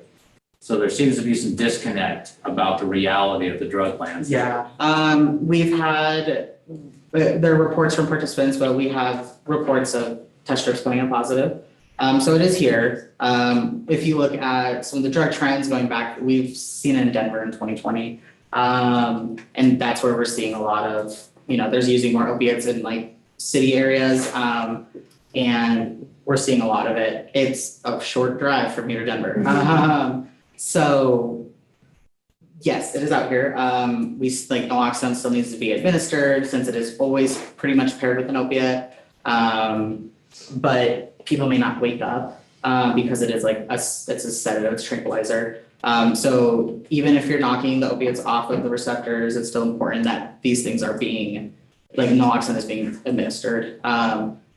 So there seems to be some disconnect about the reality of the drug landscape. yeah, we've had, there are reports from participants, but we have reports of test strips coming in positive. So it is here. If you look at some of the drug trends going back, we've seen it in Denver in 2020. And that's where we're seeing a lot of, there's using more opiates in like city areas. And we're seeing a lot of it. It's a short drive from here to Denver. So yes, it is out here. We like naloxone still needs to be administered since it is always pretty much paired with an opiate. But people may not wake up because it is like it's a sedative, it's tranquilizer. So even if you're knocking the opiates off of the receptors, it's still important that these things are being, like naloxone is being administered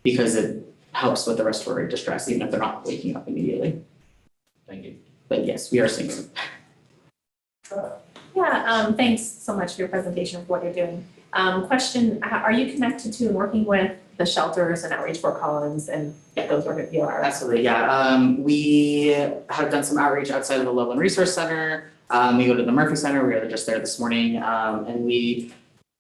because it helps with the respiratory distress, even if they're not waking up immediately. Thank you. But yes, we are seeing some. Yeah, thanks so much for your presentation of what you're doing. Question, are you connected to and working with the shelters and Outreach Fort Collins and those are Absolutely, yeah. We have done some outreach outside of the Loveland Resource Center. We go to the Murphy Center, we were just there this morning, and we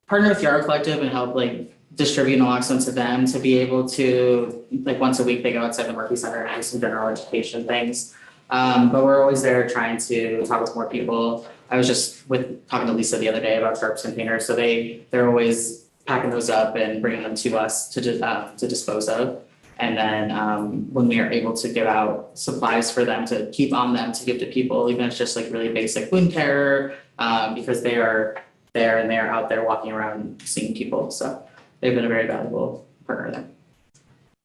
partner with Yarrow Collective and help like distribute naloxone to them to be able to, like once a week, they go outside the Murphy Center and do some general education things. But we're always there trying to talk with more people. I was just talking to Lisa the other day about sharps containers. So they're always packing those up and bringing them to us to dispose of. And then when we are able to give out supplies for them to keep on them to give to people, even if it's just like really basic wound care, because they are there and they are out there walking around seeing people. So they've been a very valuable partner there.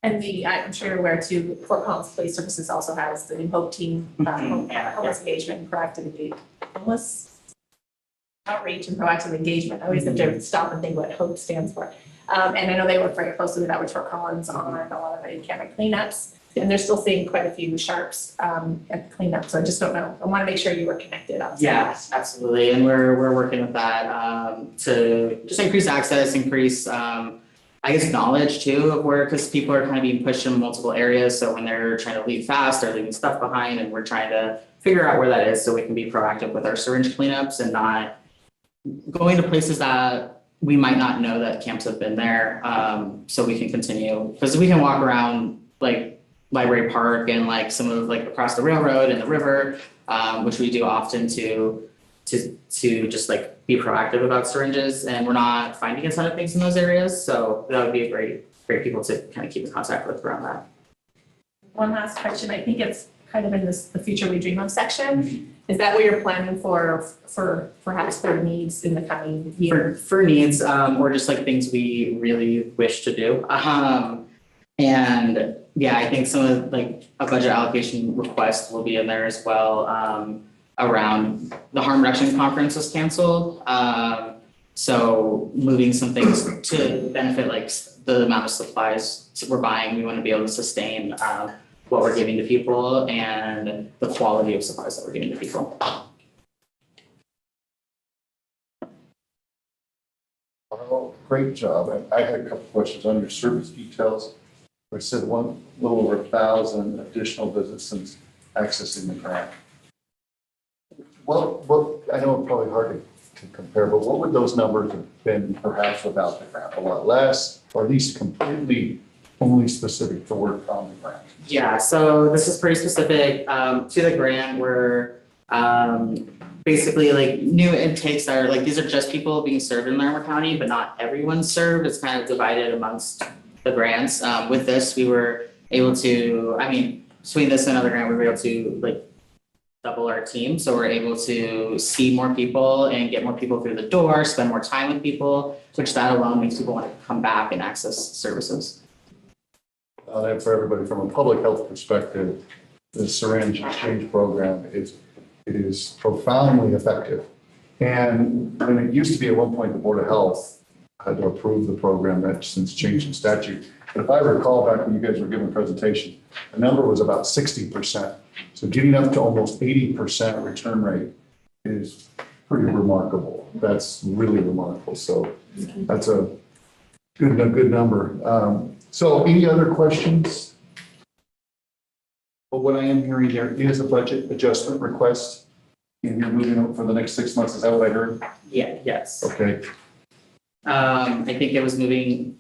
And I'm sure you're aware too, Fort Collins Police Services also has the new HOPE team, homeless engagement and proactive homeless outreach and proactive engagement. I always have to stop and think what HOPE stands for. And I know they work very closely with Outreach Fort Collins on a lot of the encampment cleanups. And they're still seeing quite a few sharps at the cleanup. So I just don't know. I want to make sure you were connected. Yes, absolutely. And we're working with that to just increase access, increase I guess knowledge too of where, because people are kind of being pushed in multiple areas. So when they're trying to leave fast, they're leaving stuff behind, and we're trying to figure out where that is so we can be proactive with our syringe cleanups and not going to places that we might not know that camps have been there. So we can continue, because we can walk around like Library Park and like some of like across the railroad and the river, which we do often to just like be proactive about syringes, and we're not finding a ton of things in those areas. So that would be a great people to kind of keep in contact with around that. One last question. I think it's kind of in the future we dream of section. Is that what you're planning for perhaps for needs in the coming year? For needs, or just like things we really wish to do. And yeah, I think some of like a budget allocation request will be in there as well. Around the harm reduction conference was canceled. So moving some things to benefit like the amount of supplies we're buying, we want to be able to sustain what we're giving to people and the quality of supplies that we're giving to people. Oh, great job. I had a couple questions on your service details. I said little over 1,000 additional visits since accessing the grant. What I know it's probably hard to compare, but what would those numbers have been perhaps without the grant? A lot less, or at least completely only specific to work on the grant? Yeah, so this is pretty specific to the grant where basically like new intakes are like, these are just people being served in Larimer County, but not everyone's served. It's kind of divided amongst the grants. With this, we were able to, between this and another grant, we were able to like double our team. So we're able to see more people and get more people through the door, spend more time with people, which that alone makes people want to come back and access services. And for everybody, from a public health perspective, the syringe exchange program is profoundly effective. And when it used to be at one point, the Board of Health had to approve the program. That's since changed in statute. But if I recall back when you guys were giving a presentation, the number was about 60%. So getting up to almost 80% return rate is pretty remarkable. That's really remarkable. So that's a good number. So any other questions? But what I am hearing there is a budget adjustment request, and you're moving up for the next 6 months. Is that what I heard? Yeah, yes. Okay. I think it was moving,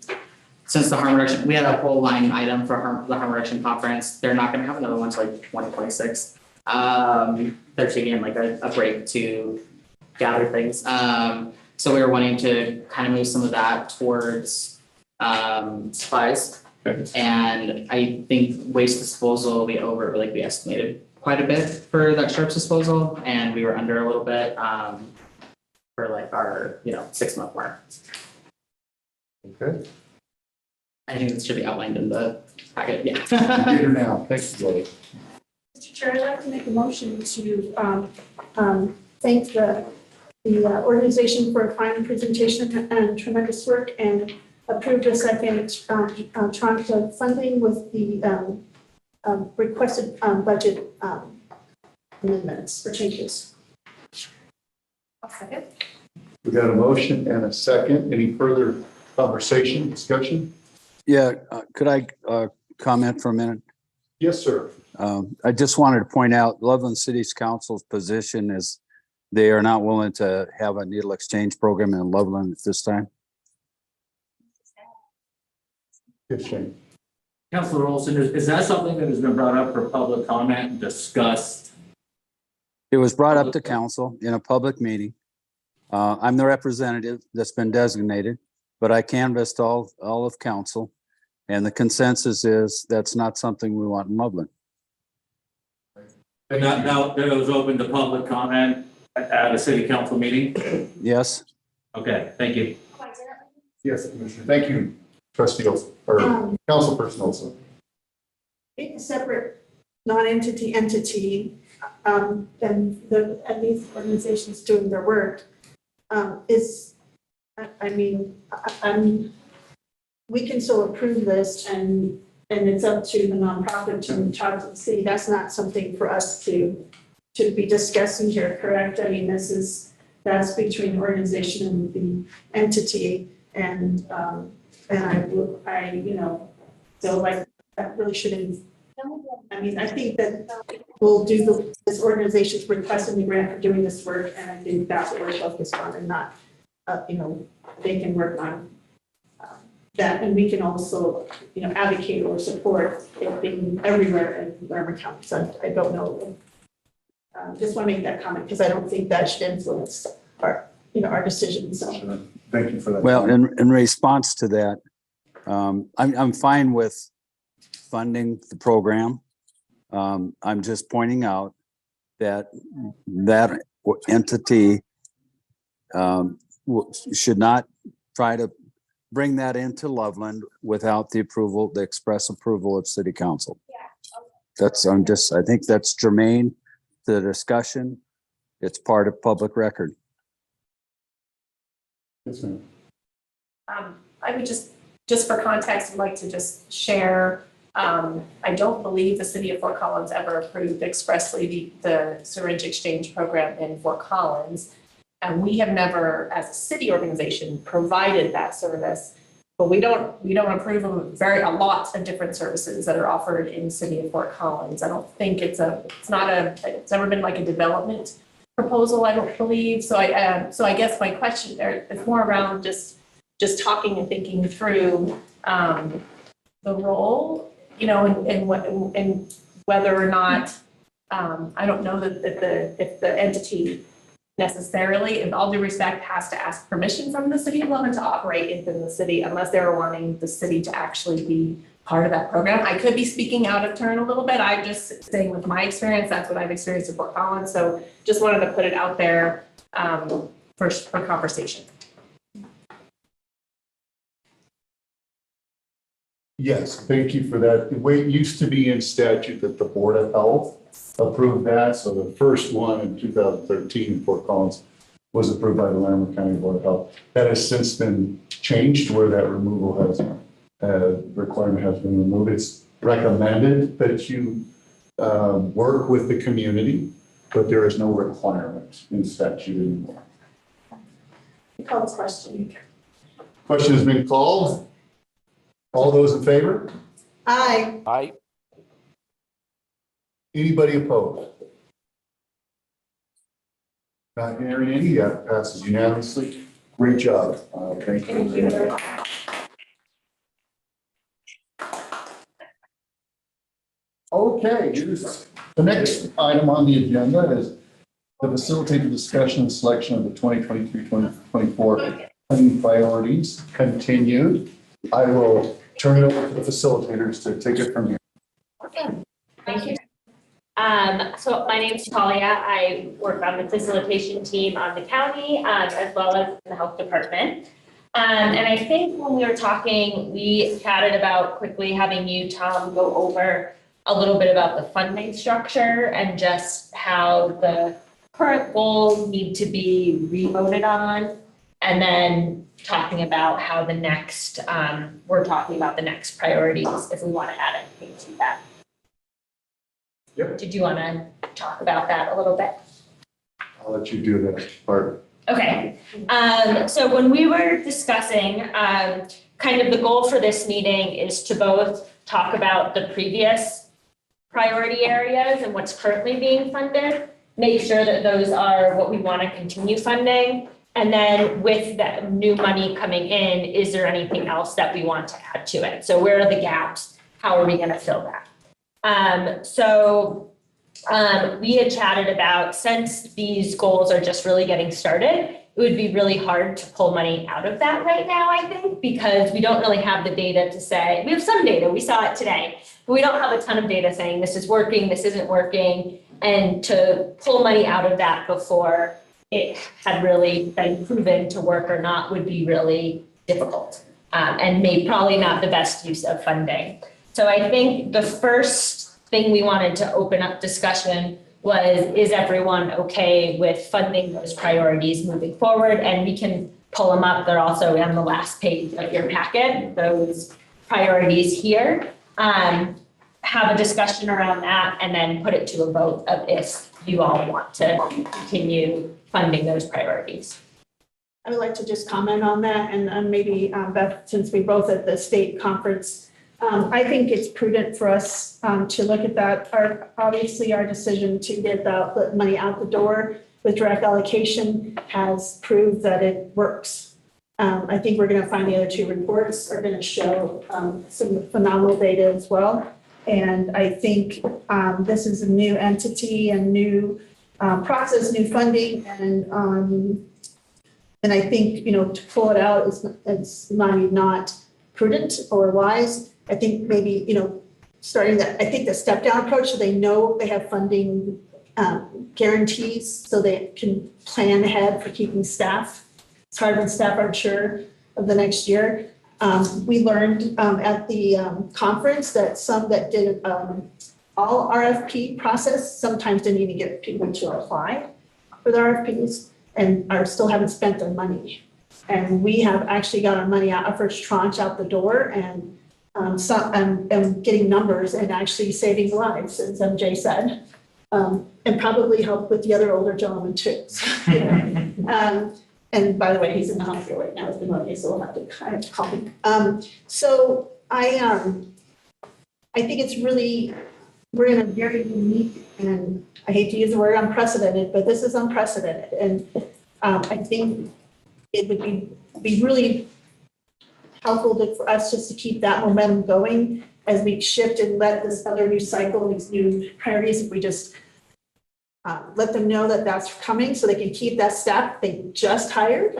since the harm reduction, we had a whole line item for the harm reduction conference. They're not gonna have another one until like 2026. They're taking like a break to gather things. So we were wanting to kind of move some of that towards supplies. Okay. And I think waste disposal will be over, like we estimated quite a bit for that sharps disposal, and we were under a little bit for like our 6-month mark. Okay. I think this should be outlined in the packet, yeah. Here now. Thanks, Lily. Mr. Chair, I'd like to make a motion to thank the organization for a fine presentation and tremendous work, and approve the second tranche of funding with the requested budget amendments or changes. I'll second. We got a motion and a second. Any further conversation, discussion? Yeah, could I comment for a minute? Yes, sir. I just wanted to point out Loveland City's council's position is they are not willing to have a needle exchange program in Loveland at this time. Yes, Shane. Councilor Olson, is that something that has been brought up for public comment and discussed? It was brought up to council in a public meeting. I'm the representative that's been designated, but I canvassed all of council, and the consensus is that's not something we want in Loveland. And that was open to public comment at a city council meeting? Yes. Okay, thank you. Yes, Commissioner. Thank you, Trustee Olson, or Councilperson Olson. Being a separate non-entity entity, and at these organizations doing their work we can still approve this, and it's up to the nonprofit to charge the city. That's not something for us to be discussing here, correct? I mean, that's between the organization and the entity, and I feel like that really shouldn't. I mean, I think that we'll do this organization's requesting the grant for doing this work, and I think that's what we're focused on, and not, they can work on that, and we can also, advocate or support it being everywhere in Larimer County. So I don't know. Just want to make that comment because I don't think that should influence our decisions. So. Sure. Thank you for that. Well, in response to that, I'm fine with funding the program. I'm just pointing out that entity should not try to bring that into Loveland without the express approval of City Council. I think that's germane to the discussion. It's part of public record. Yes, ma'am. I would just for context, I'd like to just share, I don't believe the city of Fort Collins ever approved expressly the syringe exchange program in Fort Collins. And we have never, as a city organization, provided that service, but we don't approve of a lot of different services that are offered in the city of Fort Collins. I don't think it's never been like a development proposal, I don't believe. So I guess my question there is more around just talking and thinking through, the role, you know, and what, and whether or not, I don't know that if the entity necessarily, in all due respect, has to ask permission from the city of Lebanon to operate within the city unless they're wanting the city to actually be part of that program. I could be speaking out of turn a little bit. I'm just saying with my experience, that's what I've experienced in Fort Collins. So just wanted to put it out there for conversation. Yes, thank you for that. The way it used to be in statute that the Board of Health approved that. So the first one in 2013 in Fort Collins was approved by the Larimer County Board of Health. That has since been changed where that removal has, requirement has been removed. It's recommended that you work with the community, but there is no requirement in statute anymore. Call this question. Question has been called. All those in favor? Aye. Aye. Anybody opposed? Not hearing any, that passes unanimously. Great job. Thank you. Okay, here's the next item on the agenda is to facilitate the discussion and selection of the 2023-2024 funding priorities continued. I will turn it over to the facilitators to take it from here. Thank you. So my name is Talia. I work on the facilitation team on the county, as well as the health department. And I think when we were talking, we chatted about quickly having you, Tom, go over a little bit about the funding structure and just how the current goals need to be revoted on. And then talking about how the next, we're talking about the next priorities if we want to add anything to that. Yep. Did you want to talk about that a little bit? I'll let you do that part. Okay. So when we were discussing, kind of the goal for this meeting is to both talk about the previous priority areas and what's currently being funded, make sure that those are what we want to continue funding. And then with that new money coming in, is there anything else that we want to add to it? So where are the gaps? How are we going to fill that? We had chatted about, since these goals are just really getting started, it would be really hard to pull money out of that right now, I think, because we don't really have the data to say, we have some data, we saw it today, but we don't have a ton of data saying this is working, this isn't working, and to pull money out of that before it had really been proven to work or not would be really difficult, and probably not the best use of funding. So I think the first thing we wanted to open up discussion was, is everyone okay with funding those priorities moving forward? And we can pull them up. They're also on the last page of your packet, those priorities here. Have a discussion around that and then put it to a vote of if you all want to continue funding those priorities. I would like to just comment on that, and maybe Beth, since we both at the state conference, I think it's prudent for us to look at that. Obviously, our decision to get the money out the door with direct allocation has proved that it works. I think we're going to find the other two reports are going to show some phenomenal data as well. And I think this is a new entity and new process, new funding, and I think, to pull it out is not prudent or wise. I think maybe, starting that, I think the step down approach, so they know they have funding guarantees so they can plan ahead for keeping staff. It's hard when staff aren't sure of the next year. We learned at the conference that some that did all RFP process sometimes didn't even get people to apply for the RFPs and still haven't spent their money. And we have actually got our money out, our first tranche out the door, and getting numbers and actually saving lives, as MJ said, and probably help with the other older gentleman too. And by the way, he's in the hospital right now with pneumonia, so I have to call him. So I think it's really, we're in a very unique, and I hate to use the word unprecedented, but this is unprecedented. And I think it would be really helpful for us just to keep that momentum going as we shift and let this other new cycle, these new priorities, if we just let them know that that's coming so they can keep that staff they just hired.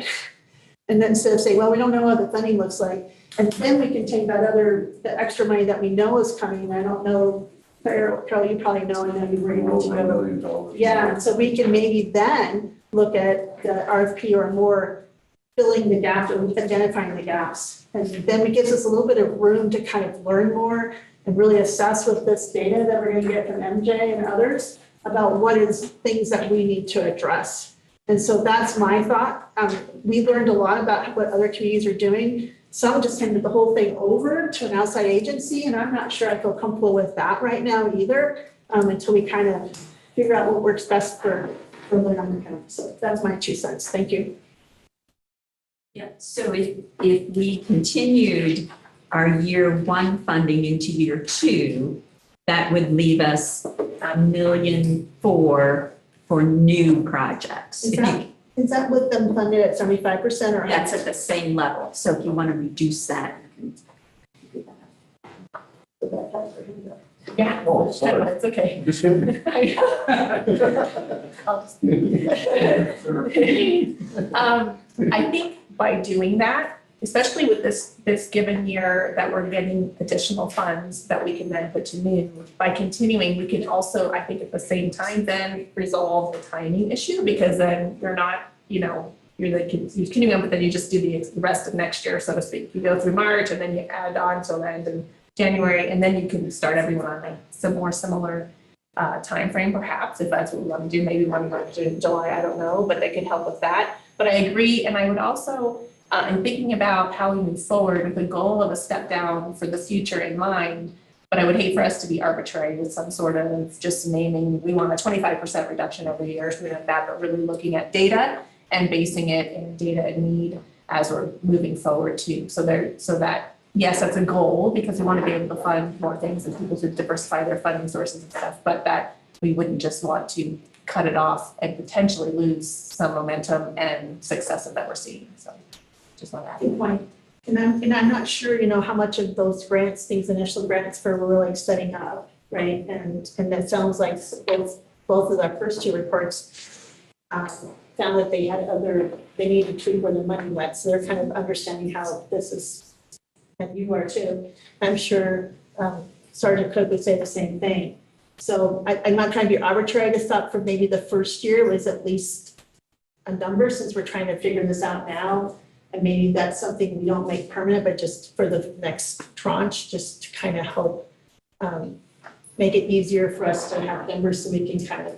And then instead of saying, well, we don't know what the funding looks like. And then we can take that the extra money that we know is coming. I don't know, Carol, you probably know, and then we were able to $1 million. Yeah, so we can maybe then look at the RFP or more filling the gaps or identifying the gaps. And then it gives us a little bit of room to kind of learn more and really assess with this data that we're going to get from MJ and others about what is things that we need to address. And so that's my thought. We learned a lot about what other communities are doing. Some just handed the whole thing over to an outside agency, and I'm not sure I feel comfortable with that right now either, until we kind of figure out what works best for the number count. So that's my 2 cents. Thank you. Yeah, so if we continued our year 1 funding into year 2, that would leave us $1.4 million for new projects. Is that with them funded at 75% or? That's at the same level. So if you want to reduce that. Yeah, Oh, sorry. it's okay. Just kidding. I think by doing that, especially with this given year that we're getting additional funds that we can then put to new, by continuing, we can also, I think at the same time, then resolve the timing issue, because then you're not, you're continuing, but then you just do the rest of next year, so to speak. You go through March and then you add on till the end of January, and then you can start everyone on some more similar timeframe, perhaps, if that's what we want to do. Maybe one month in July, I don't know, but they could help with that. But I agree, and I would also, in thinking about how we move forward with the goal of a step down for the future in mind, but I would hate for us to be arbitrary with some sort of just naming, we want a 25% reduction every year, something like that, but really looking at data and basing it in data and need as we're moving forward too. So that, yes, that's a goal, because we want to be able to fund more things and people to diversify their funding sources and stuff, but that we wouldn't just want to cut it off and potentially lose some momentum and success that we're seeing. So just want to add. Good point. And I'm not sure, how much of those grants, these initial grants for we're like setting up, right? And that sounds like both of our first 2 reports found that they needed to tweak where the money went. So they're kind of understanding how this is, and you are too. I'm sure Sergeant Cook would say the same thing. So I'm not trying to be arbitrary. I just thought for maybe the first year was at least a number, since we're trying to figure this out now. And maybe that's something we don't make permanent, but just for the next tranche, just to kind of help make it easier for us to have numbers, so we can kind of,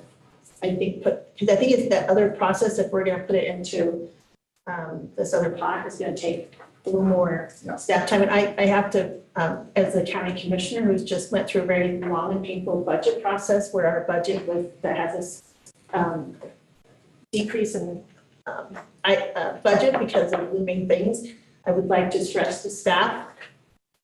because I think it's that other process, if we're going to put it into this other pot, is going to take a little more staff time. And I have to, as a county commissioner who's just went through a very long and painful budget process, where our budget that has this decrease in budget because of looming things, I would like to stress to staff,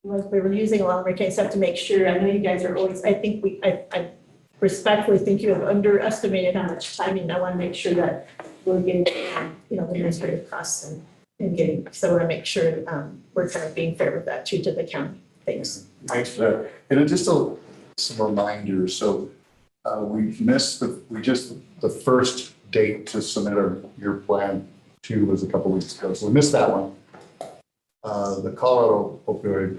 like we were using a lot of our stuff to make sure, I know you guys are always, I respectfully think you have underestimated how much timing. I want to make sure that we're getting, the administrative costs and getting, so I want to make sure we're kind of being fair with that too, to the county. Thanks. Thanks for that. And just some reminders. So we missed the first date to submit your plan to was a couple weeks ago. So we missed that one. The Colorado Opioid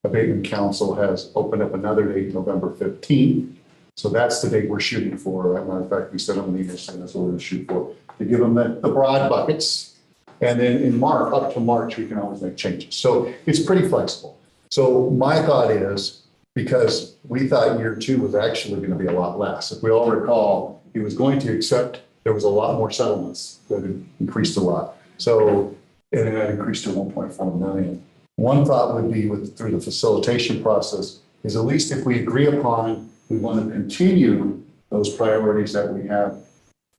Abatement Council has opened up another date, November 15th. So that's the date we're shooting for. As a matter of fact, we sent them an email saying that's what we're going to shoot for, to give them the broad buckets. And then in March, up to March, we can always make changes. So it's pretty flexible. So my thought is, because we thought year 2 was actually going to be a lot less. If we all recall, he was going to accept, there was a lot more settlements that had increased a lot. So, and it had increased to 1.4 million. One thought would be through the facilitation process is, at least if we agree upon, we want to continue those priorities that we have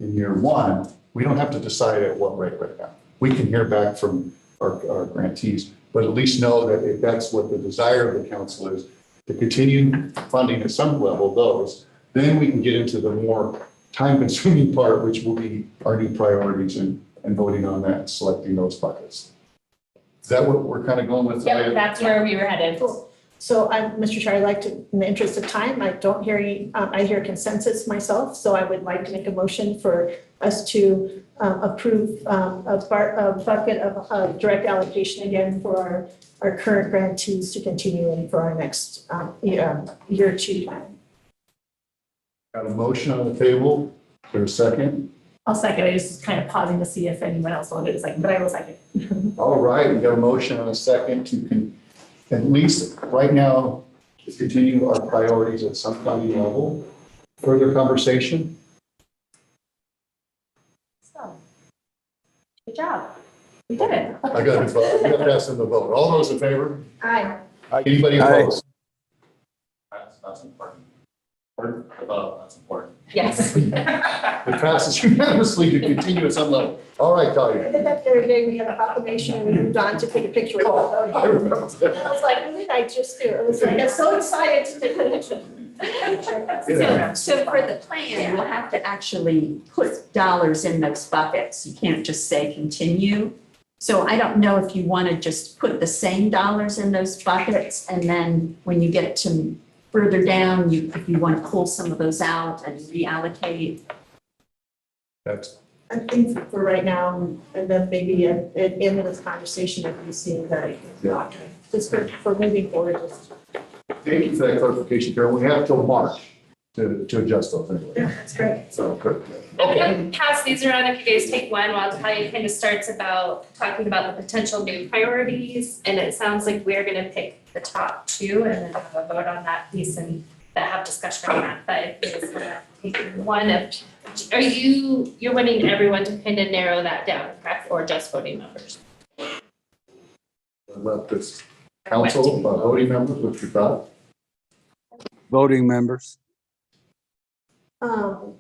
in year 1, we don't have to decide at what rate right now. We can hear back from our grantees, but at least know that if that's what the desire of the council is, to continue funding at some level those, then we can get into the more time-consuming part, which will be our new priorities and voting on that, selecting those buckets. Is that what we're kind of going with? Yep, that's where we were headed. So Mr. Chair, I'd like to, in the interest of time, I don't hear any, I hear consensus myself, so I would like to make a motion for us to approve a bucket of direct allocation again for our current grantees to continue and for our next year two plan. Got a motion on the table. Is there a second? I'll second. I just kind of pausing to see if anyone else wanted a second, but I will second. All right, we got a motion on a second to at least right now, to continue our priorities at some county level. Further conversation? So, good job. We did it. I got to vote. I got to ask them to vote. All those in favor? Aye. Anybody opposed? That's important. Pardon? About, that's important. Yes. It passes unanimously to continue at some level. All right, We Talia. did that the other day, we had a proclamation and we moved on to take a picture with all of I remember them. And I was like, what did I just do? I was like, I'm so excited to take a picture. So for the plan, we'll have to actually put dollars in those buckets. You can't just say continue. So I don't know if you want to just put the same dollars in those buckets and then when you get to further down, if you want to pull some of those out and reallocate. That's, I think for right now, and then maybe at the end of this conversation, if you see that, Yeah. just for moving forward, just. thank you for that clarification, Carol. We have till March to adjust those anyway. Yeah, that's great. So, good. I'm gonna pass these around if you guys take one while Talia kind of starts about talking about the potential new priorities. And it sounds like we're gonna pick the top two and then have a vote on that piece and that have discussion on that. But if it's gonna take one of, you're wanting everyone to kind of narrow that down, correct? Or just voting members? Let this council, voting members, what you thought? Voting members. So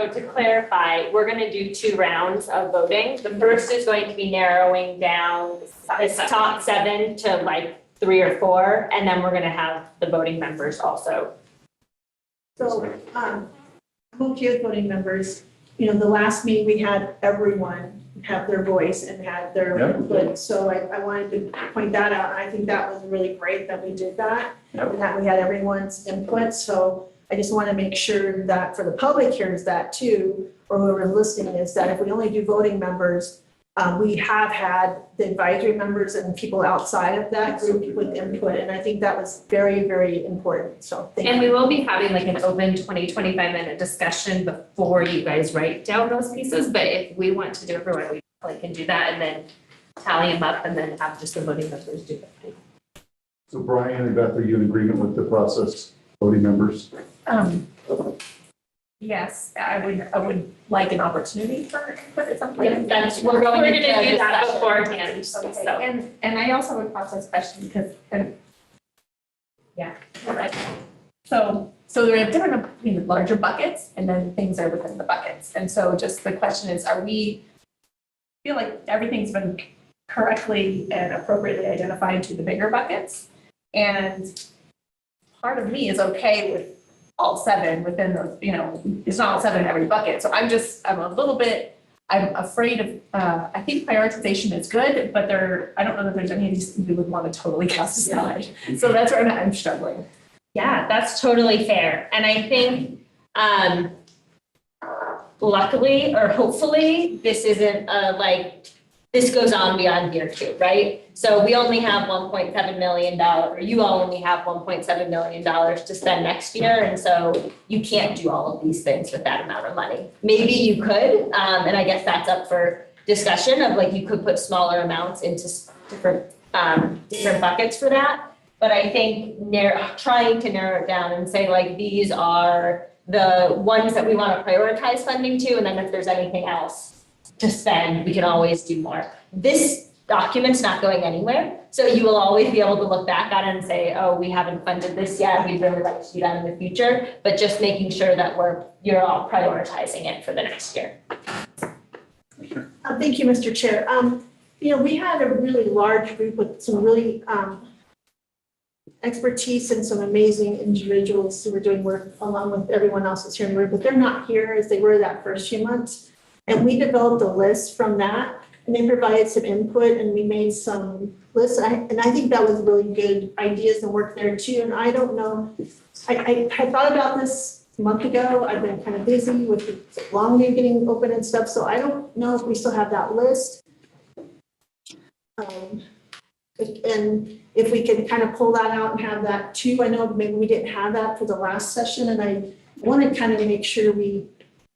to clarify, we're gonna do 2 rounds of voting. The first is going to be narrowing down this top 7 to like 3 or 4, and then we're gonna have the voting members also. So, I'm okay with voting members. You know, the last meeting, we had everyone have their voice and had their Yep. input. So I wanted to point that out. And I think that was really great that we did that. Yep. And that we had everyone's input. So I just want to make sure that for the public hears that too, or whoever's listening, is that if we only do voting members, we have had the advisory members and people outside of that group with input. And I think that was very, very important. So thank you. And we will be having like an open 25-minute discussion before you guys write down those pieces. But if we want to do everyone, we probably can do that and then tally them up and then have just the voting members do it. So Brian and Beth, are you in agreement with the process, voting members? Yes, I would like an opportunity for input at some point. Yeah, that's, we're going We're into gonna do that discussion. beforehand, Okay, so. and I also have a process question because, yeah, all right. So there are different, larger buckets and then things are within the buckets. And so just the question is, feel like everything's been correctly and appropriately identified to the bigger buckets? And part of me is okay with all 7 within those, it's not all 7 in every bucket. So I'm afraid of, I think prioritization is good, but I don't know that there's any of these things we would want to totally cast aside. So that's where I'm struggling. Yeah, that's totally fair. And I think, luckily or hopefully, this isn't this goes on beyond year 2, right? So we only have $1.7 million, or you all only have $1.7 million to spend next year. And so you can't do all of these things with that amount of money. Maybe you could, and I guess that's up for discussion of you could put smaller amounts into different buckets for that. But I think trying to narrow it down and say these are the ones that we want to prioritize funding to, and then if there's anything else to spend, we can always do more. This document's not going anywhere, so you will always be able to look back on it and say, oh, we haven't funded this yet, we'd really like to do that in the future, but just making sure that you're all prioritizing it for the next year. Thank you, Mr. Chair. We had a really large group with some really expertise and some amazing individuals who were doing work along with everyone else that's here in the room, but they're not here as they were that first few months. And we developed a list from that. and they provided some input and we made some lists. And I think that was really good ideas and work there too. And I don't know, I had thought about this a month ago. I've been kind of busy with the long day getting open and stuff. So I don't know if we still have that list. And if we could kind of pull that out and have that too. I know maybe we didn't have that for the last session, and I want to kind of make sure we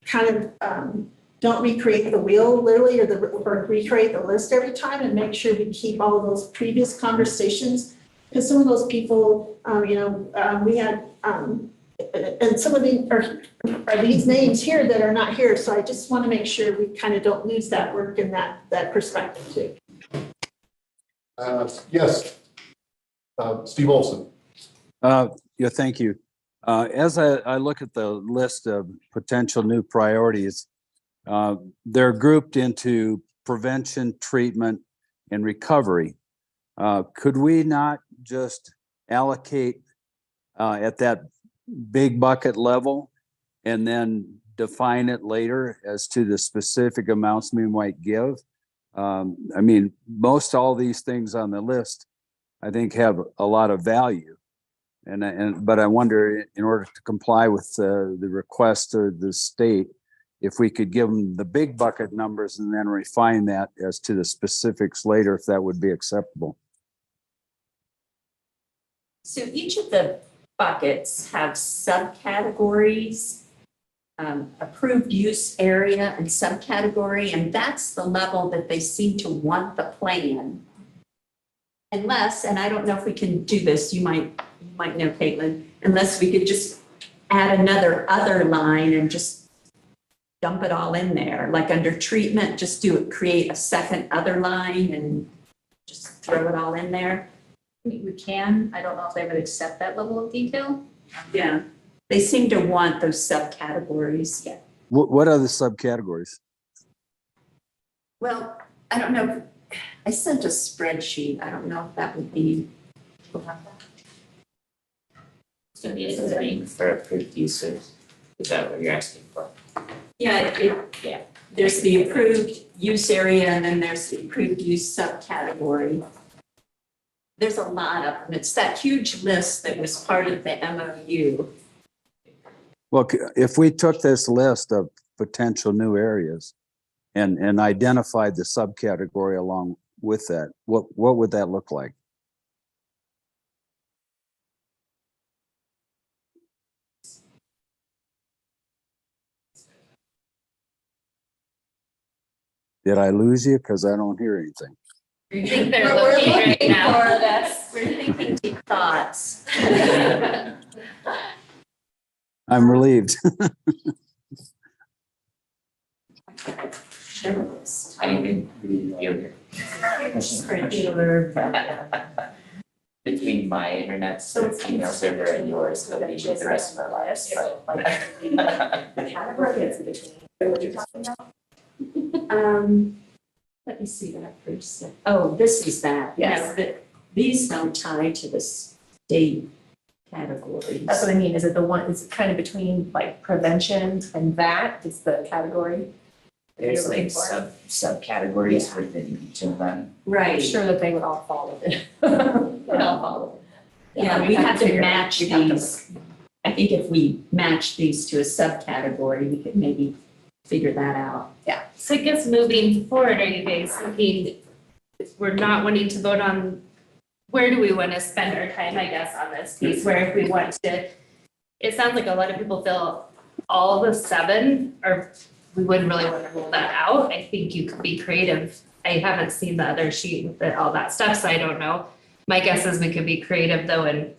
kind of don't recreate the wheel literally or recreate the list every time, and make sure we keep all of those previous conversations. Because some of those people, we had, and some of these are these names here that are not here. So I just want to make sure we kind of don't lose that work and that perspective too. Yes. Steve Olson. Yeah, thank you. As I look at the list of potential new priorities, they're grouped into prevention, treatment, and recovery. Could we not just allocate at that big bucket level and then define it later as to the specific amounts we might give? I mean, most all these things on the list, I think, have a lot of value. But I wonder, in order to comply with the request of the state, if we could give them the big bucket numbers and then refine that as to the specifics later, if that would be acceptable. So each of the buckets have subcategories, approved use area and subcategory, and that's the level that they seem to want the plan. Unless, and I don't know if we can do this, you might know, Caitlin, unless we could just add another other line and just dump it all in there, like under treatment, just create a second other line and just throw it all in there. We can, I don't know if they would accept that level of detail. Yeah, they seem to want those subcategories. Yeah. What are the subcategories? Well, I don't know. I sent a spreadsheet. I don't know if that would be. So the design for approved uses, is that what you're asking for? Yeah, there's the approved use area and then there's the approved use subcategory. There's a lot of them. It's that huge list that was part of the MOU. Well, if we took this list of potential new areas and identified the subcategory along with that, what would that look like? Did I lose you? Because I don't hear anything. I think they're looking right now. We're thinking deep thoughts. I'm relieved. I didn't even feel between my internet email server and yours, it'll be the rest of our lives. Let me see that first. Oh, this is that. Yes. No, these don't tie to the state categories. That's what I mean. Is it the one, is it kind of between like prevention and that is the category? There's like subcategories within each of them. I'm Right. sure that they would all fall within. They'd all fall within. Yeah, we have to match these. I think if we match these to a subcategory, we could maybe figure that out. So I guess moving forward, are you guys thinking, we're not wanting to vote on, where do we want to spend our time, I guess, on this piece, where if we want to, it sounds like a lot of people feel all the 7 are, we wouldn't really want to rule that out. I think you could be creative. I haven't seen the other sheet with all that stuff, so I don't know. My guess is we could be creative though, and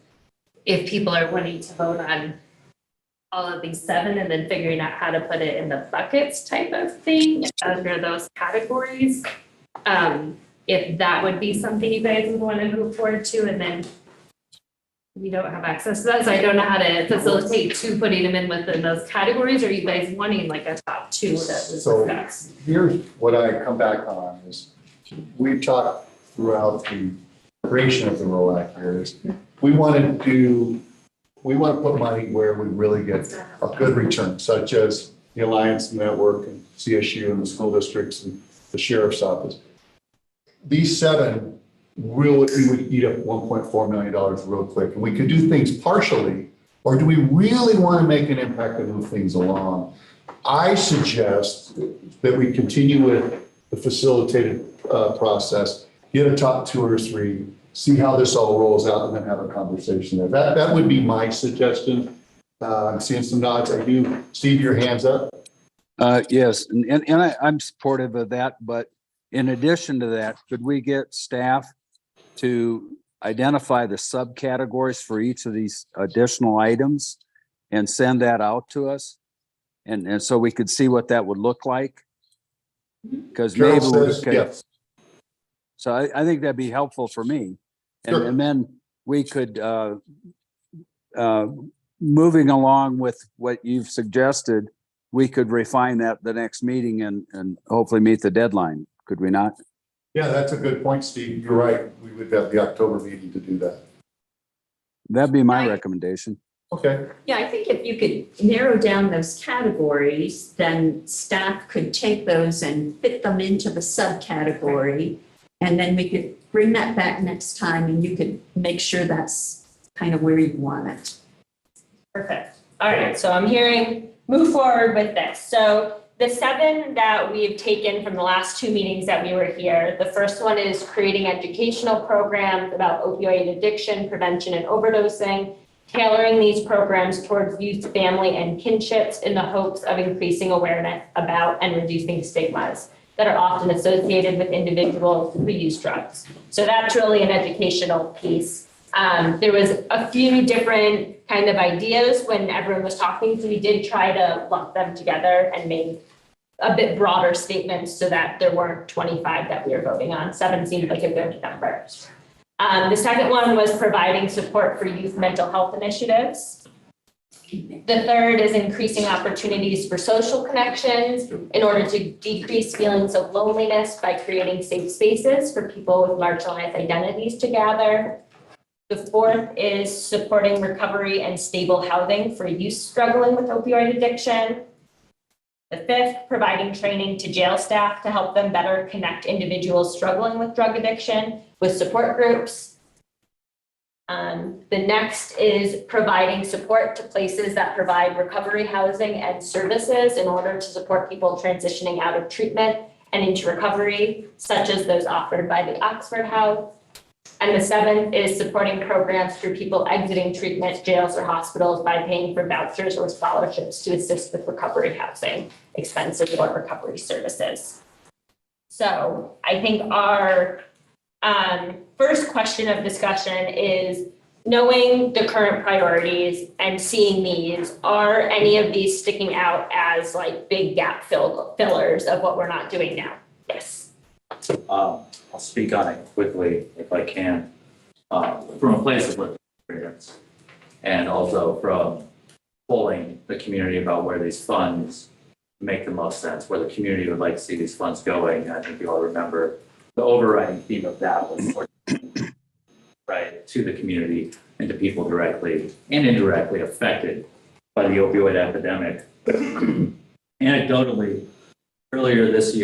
if people are wanting to vote on all of these 7 and then figuring out how to put it in the buckets type of thing under those categories. If that would be something you guys would want to move forward to, and then we don't have access to that, so I don't know how to facilitate to putting them in within those categories. Or are you guys wanting like a top 2 that was So discussed? here's what I come back on is we've talked throughout the creation of the ROAC areas. We want to put money where we really get a good return, such as the Alliance Network and CSU and the school districts and the sheriff's office. These 7 really would eat up $1.4 million real quick. And we could do things partially, or do we really want to make an impact and move things along? I suggest that we continue with the facilitated process, get a top 2 or 3, see how this all rolls out, and then have a conversation there. That would be my suggestion. I'm seeing some nods. I do. Steve, your hands up. Yes, and I'm supportive of that, but in addition to that, could we get staff to identify the subcategories for each of these additional items and send that out to us? And so we could see what that would look like? Because maybe Carol says yes. So I think that'd be helpful for me. Sure. And then we could, moving along with what you've suggested, we could refine that the next meeting and hopefully meet the deadline. Could we not? Yeah, that's a good point, Steve. You're right. We would have the October meeting to do that. That'd be my recommendation. Okay. Yeah, I think if you could narrow down those categories, then staff could take those and fit them into the subcategory. And then we could bring that back next time and you could make sure that's kind of where you want it. Perfect. All right, so I'm hearing move forward with this. So the 7 that we've taken from the last 2 meetings that we were here, the first one is creating educational programs about opioid addiction, prevention, and overdosing, tailoring these programs towards youth, family, and kinships in the hopes of increasing awareness about and reducing stigmas that are often associated with individuals who use drugs. So that's really an educational piece. There was a few different kind of ideas when everyone was talking, so we did try to lump them together and make a bit broader statements so that there weren't 25 that we were voting on. 7 seemed like a good number. The second one was providing support for youth mental health initiatives. The third is increasing opportunities for social connections in order to decrease feelings of loneliness by creating safe spaces for people with marginalized identities to gather. The fourth is supporting recovery and stable housing for youth struggling with opioid addiction. The fifth, providing training to jail staff to help them better connect individuals struggling with drug addiction with support groups. The next is providing support to places that provide recovery housing and services in order to support people transitioning out of treatment and into recovery, such as those offered by the Oxford House. And the seventh is supporting programs for people exiting treatment, jails, or hospitals by paying for vouchers or scholarships to assist with recovery housing expenses or recovery services. So I think our first question of discussion is, knowing the current priorities and seeing these, are any of these sticking out as like big gap fillers of what we're not doing now? Yes. I'll speak on it quickly if I can, from a place of lived experience, and also from polling the community about where these funds make the most sense, where the community would like to see these funds going. I think you all remember the overriding theme of that was right to the community and to people directly and indirectly affected by the opioid epidemic. Anecdotally, earlier this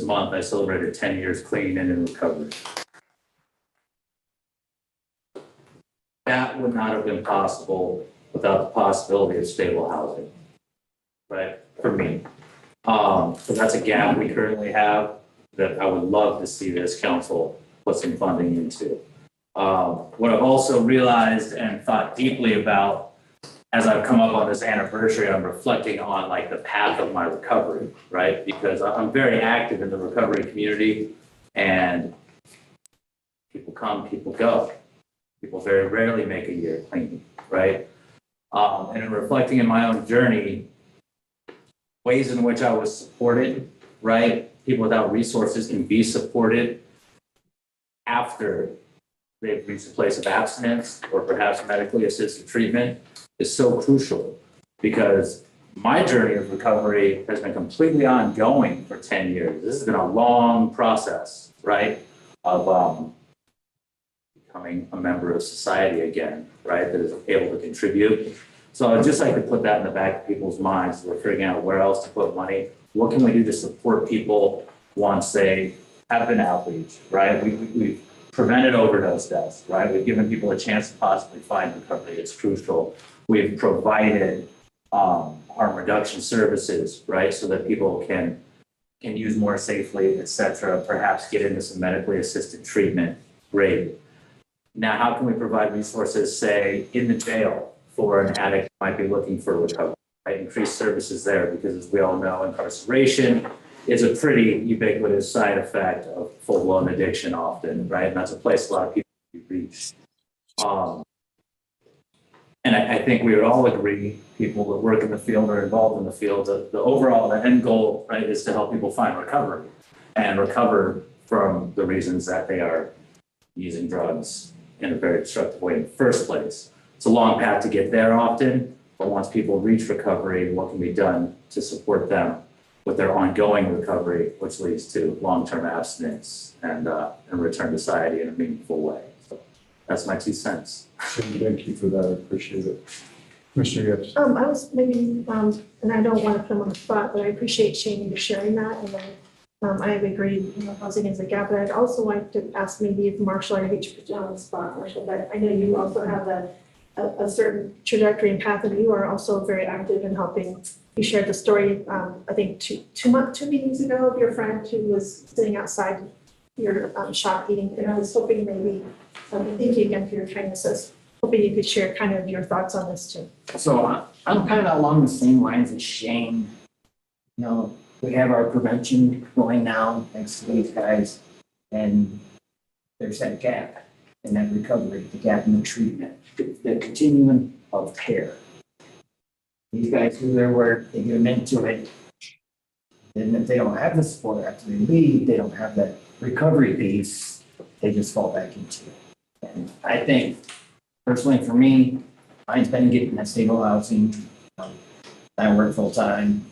month, I celebrated 10 years clean and in recovery. That would not have been possible without the possibility of stable housing, right, for me. So that's a gap we currently have that I would love to see this council put some funding into. What I've also realized and thought deeply about as I've come up on this anniversary, I'm reflecting on like the path of my recovery, right? Because I'm very active in the recovery community and people come, people go. People very rarely make a year clean, right? And in reflecting in my own journey, ways in which I was supported, right? People without resources can be supported after they've reached a place of abstinence or perhaps medically assisted treatment is so crucial, because my journey of recovery has been completely ongoing for 10 years. This has been a long process, right? Of becoming a member of society again, right? That is able to contribute. So I'd just like to put that in the back of people's minds. We're figuring out where else to put money. What can we do to support people once they have been outreach, right? We've prevented overdose deaths, right? We've given people a chance to possibly find recovery. It's crucial. We've provided harm reduction services, right? So that people can use more safely, et cetera, perhaps get into some medically assisted treatment. Great. Now, how can we provide resources, say, in the jail for an addict who might be looking for recovery? Right? Increase services there, because as we all know, incarceration is a pretty ubiquitous side effect of full-blown addiction often, right? And that's a place a lot of people reach. And I think we would all agree, people that work in the field or involved in the field, the overall, the end goal, right, is to help people find recovery and recover from the reasons that they are using drugs in a very destructive way in the first place. It's a long path to get there often, but once people reach recovery, what can be done to support them with their ongoing recovery, which leads to long-term abstinence and return to society in a meaningful way. So that's my 2 cents. Thank you for that. I appreciate it. Commissioner Gibbs. I was maybe, and I don't want to put him on the spot, but I appreciate Shane you sharing that. And then I agree, housing is a gap. But I'd also like to ask maybe if Marshall, I hate to put you on the spot, Marshall, but I know you also have a certain trajectory and path, and you are also very active in helping. You shared the story, I think two meetings ago, of your friend who was sitting outside your shop eating. And I was hoping maybe, thank you again for your kindness. Hoping you could share kind of your thoughts on this too. So I'm kind of along the same lines as Shane. You know, we have our prevention going now, thanks to these guys. And there's that gap in that recovery, the gap in the treatment, the continuum of care. These guys do their work, they get them into it. And if they don't have the support after they leave, they don't have that recovery piece, they just fall back into it. And I think, personally for me, I've been getting that stable housing. I work full time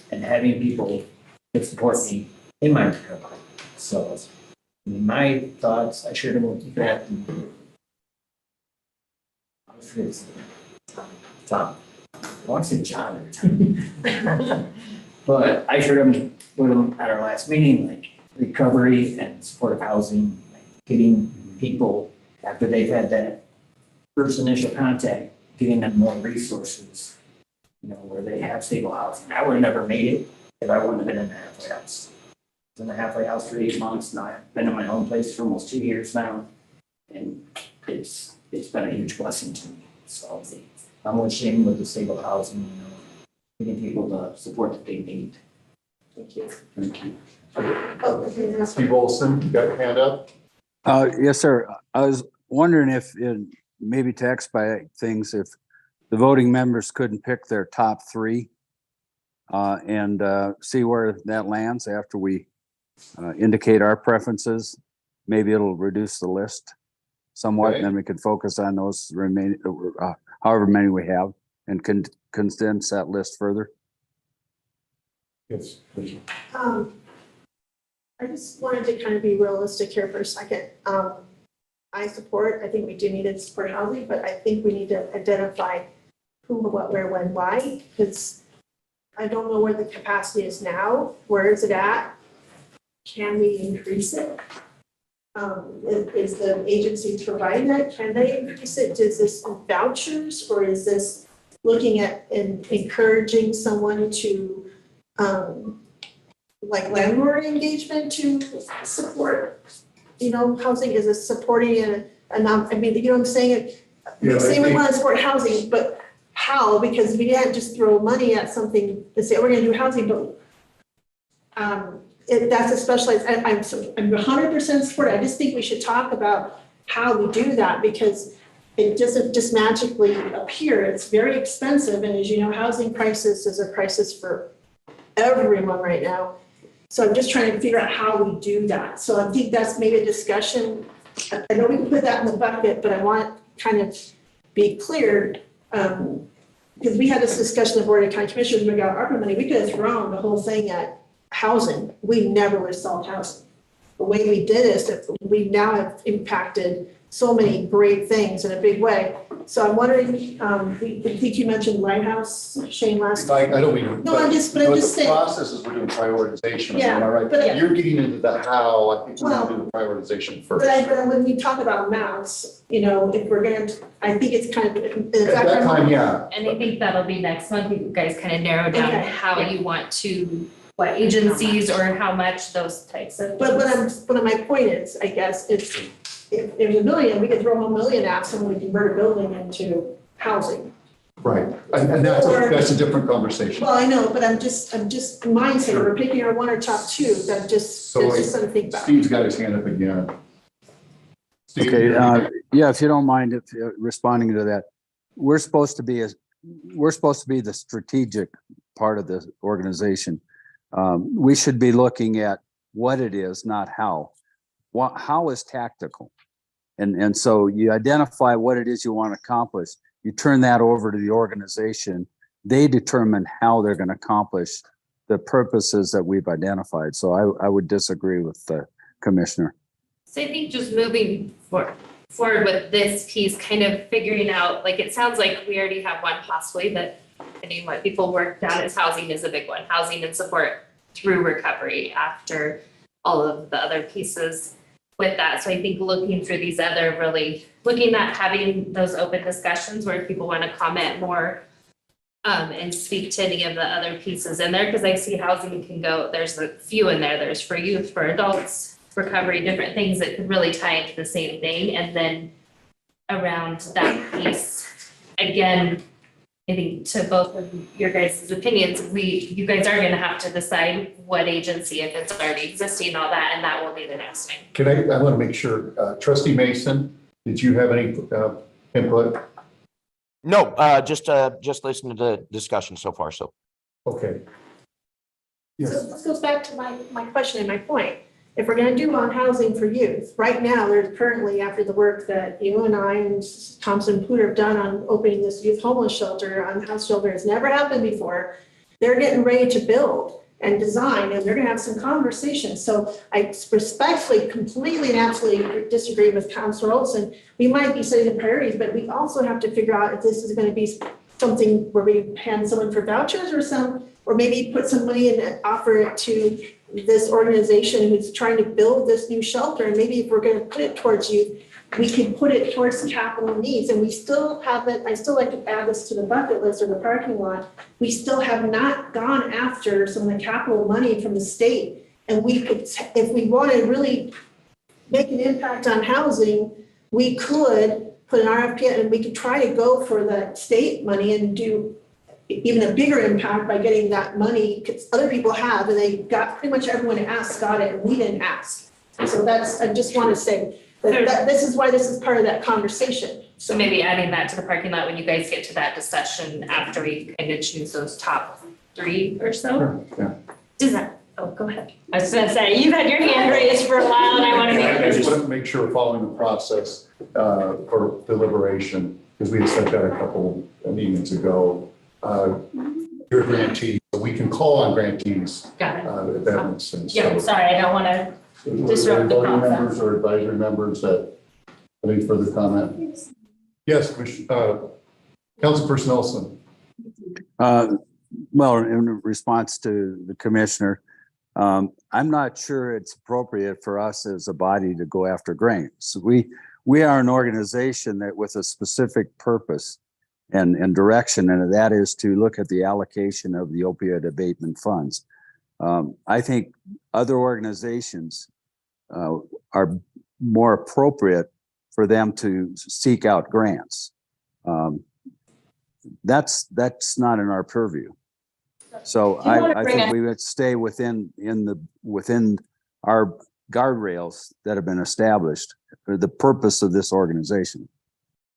and having people that support me in my recovery. So, my thoughts, I shared them with you, Pat. Tom. I want to say John. But I shared them with them at our last meeting, like recovery and supportive housing, like getting people after they've had that first initial contact, getting them more resources, where they have stable housing. I would have never made it if I wouldn't have been in the halfway house. I was in the halfway house for 8 months, and I've been in my own place for almost 2 years now. And it's been a huge blessing to me. So I'm with Shane with the stable housing, getting people the support that they need. Thank you. Thank you. Steve Olson, you got your hand up? Yes, sir. I was wondering if maybe to expedite things, if the voting members couldn't pick their top 3 and see where that lands after we indicate our preferences. Maybe it'll reduce the list somewhat, and then we can focus on those remaining, however many we have, and condense that list further. Yes. I just wanted to kind of be realistic here for a second. I think we do need to support housing, but I think we need to identify who, what, where, when, why, because I don't know where the capacity is now. Where is it at? Can we increase it? Is the agency providing that? Can they increase it? Is this vouchers, or is this looking at and encouraging someone to like landlord engagement to support, housing? Is it supporting I mean, you know what I'm saying? Yeah, Say we want to support housing, but how? Because we can't just throw money at something and say, we're gonna do housing, but that's a specialized, I'm 100% support. I just think we should talk about how we do that, because it doesn't just magically appear. It's very expensive. And as you know, housing crisis is a crisis for everyone right now. So I'm just trying to figure out how we do that. So I think that's maybe a discussion. I know we can put that in the bucket, but I want to kind of be clear, because we had this discussion of Board of County Commissioners, we got ARPA money. We could have thrown the whole thing at housing. We never would have solved housing. The way we did is that we now have impacted so many great things in a big way. So I'm wondering, I think you mentioned Lighthouse, Shane, last. I don't mean. No, I'm just saying. The process is we're doing prioritization, Yeah, am I right? but- You're getting into the how, I think we're gonna do the prioritization first. But when we talk about amounts, you know, if we're gonna, I think it's kind of. At that time, yeah. And I think that'll be next month, you guys kind of narrow down Okay. how you want to, what agencies or how much, those types of. But what my point is, I guess, is if there's $1 million, we could throw $1 million at someone, we convert a building into housing. Right, and that's a different conversation. Well, I know, but I'm just mindset, we're picking our one or top two, that's just something to think about. Steve's got his hand up again. Steve, Okay, yeah, if you don't mind if responding to that, we're supposed to be the strategic part of the organization. We should be looking at what it is, not how. How is tactical. And so you identify what it is you want to accomplish. You turn that over to the organization. They determine how they're going to accomplish the purposes that we've identified. So I would disagree with the commissioner. So I think just moving forward with this piece, kind of figuring out, like, it sounds like we already have one possibly that, I mean, what people work down is housing is a big one, housing and support through recovery after all of the other pieces with that. So I think looking through these other, really looking at having those open discussions where people want to comment more and speak to any of the other pieces in there, because I see housing can go, there's a few in there, there's for youth, for adults, recovery, different things that could really tie into the same thing. And then around that piece, again, I think to both of your guys' opinions, you guys are gonna have to decide what agency, if it's already existing and all that, and that will be the next thing. I want to make sure, Trustee Mason, did you have any input? No, just listen to the discussion so far, so. Okay. Yes. So this goes back to my question and my point. If we're gonna do on housing for youth, right now, there's currently, after the work that you and I and Thompson Pooter have done on opening this youth homeless shelter, on house shelter, has never happened before. They're getting ready to build and design, and they're gonna have some conversations. So I respectfully, completely and absolutely disagree with Councilor Olson. We might be setting the priorities, but we also have to figure out if this is gonna be something where we hand someone for vouchers or maybe put some money and offer it to this organization who's trying to build this new shelter. And maybe if we're going to put it towards youth, we can put it towards capital needs. And we still haven't, I still like to add this to the bucket list or the parking lot. We still have not gone after some of the capital money from the state. And we could, if we want to really make an impact on housing, we could put an RFP and we could try to go for the state money and do even a bigger impact by getting that money, because other people have, and they got, pretty much everyone asked got it, and we didn't ask. So that's, I just want to say that this is why this is part of that conversation. So maybe adding that to the parking lot when you guys get to that discussion after we kind of choose those top 3 or so. Sure, yeah. Does that, oh, go ahead. I was gonna say, you've had your hand raised for a while and I want to I make. just want to make sure we're following the process for deliberation, because we had said that a couple of meetings ago. You're a grantee, so we can call on grantees, Got it. if that makes sense. Yeah, sorry, I don't want to disrupt the Voting process. members or advisory members that, any further comment? Yes, Councilperson Olson. Well, in response to the commissioner, I'm not sure it's appropriate for us as a body to go after grants. We are an organization that with a specific purpose and direction, and that is to look at the allocation of the opioid abatement funds. I think other organizations are more appropriate for them to seek out grants. That's not in our purview. So I think we would stay within our guardrails that have been established for the purpose of this organization.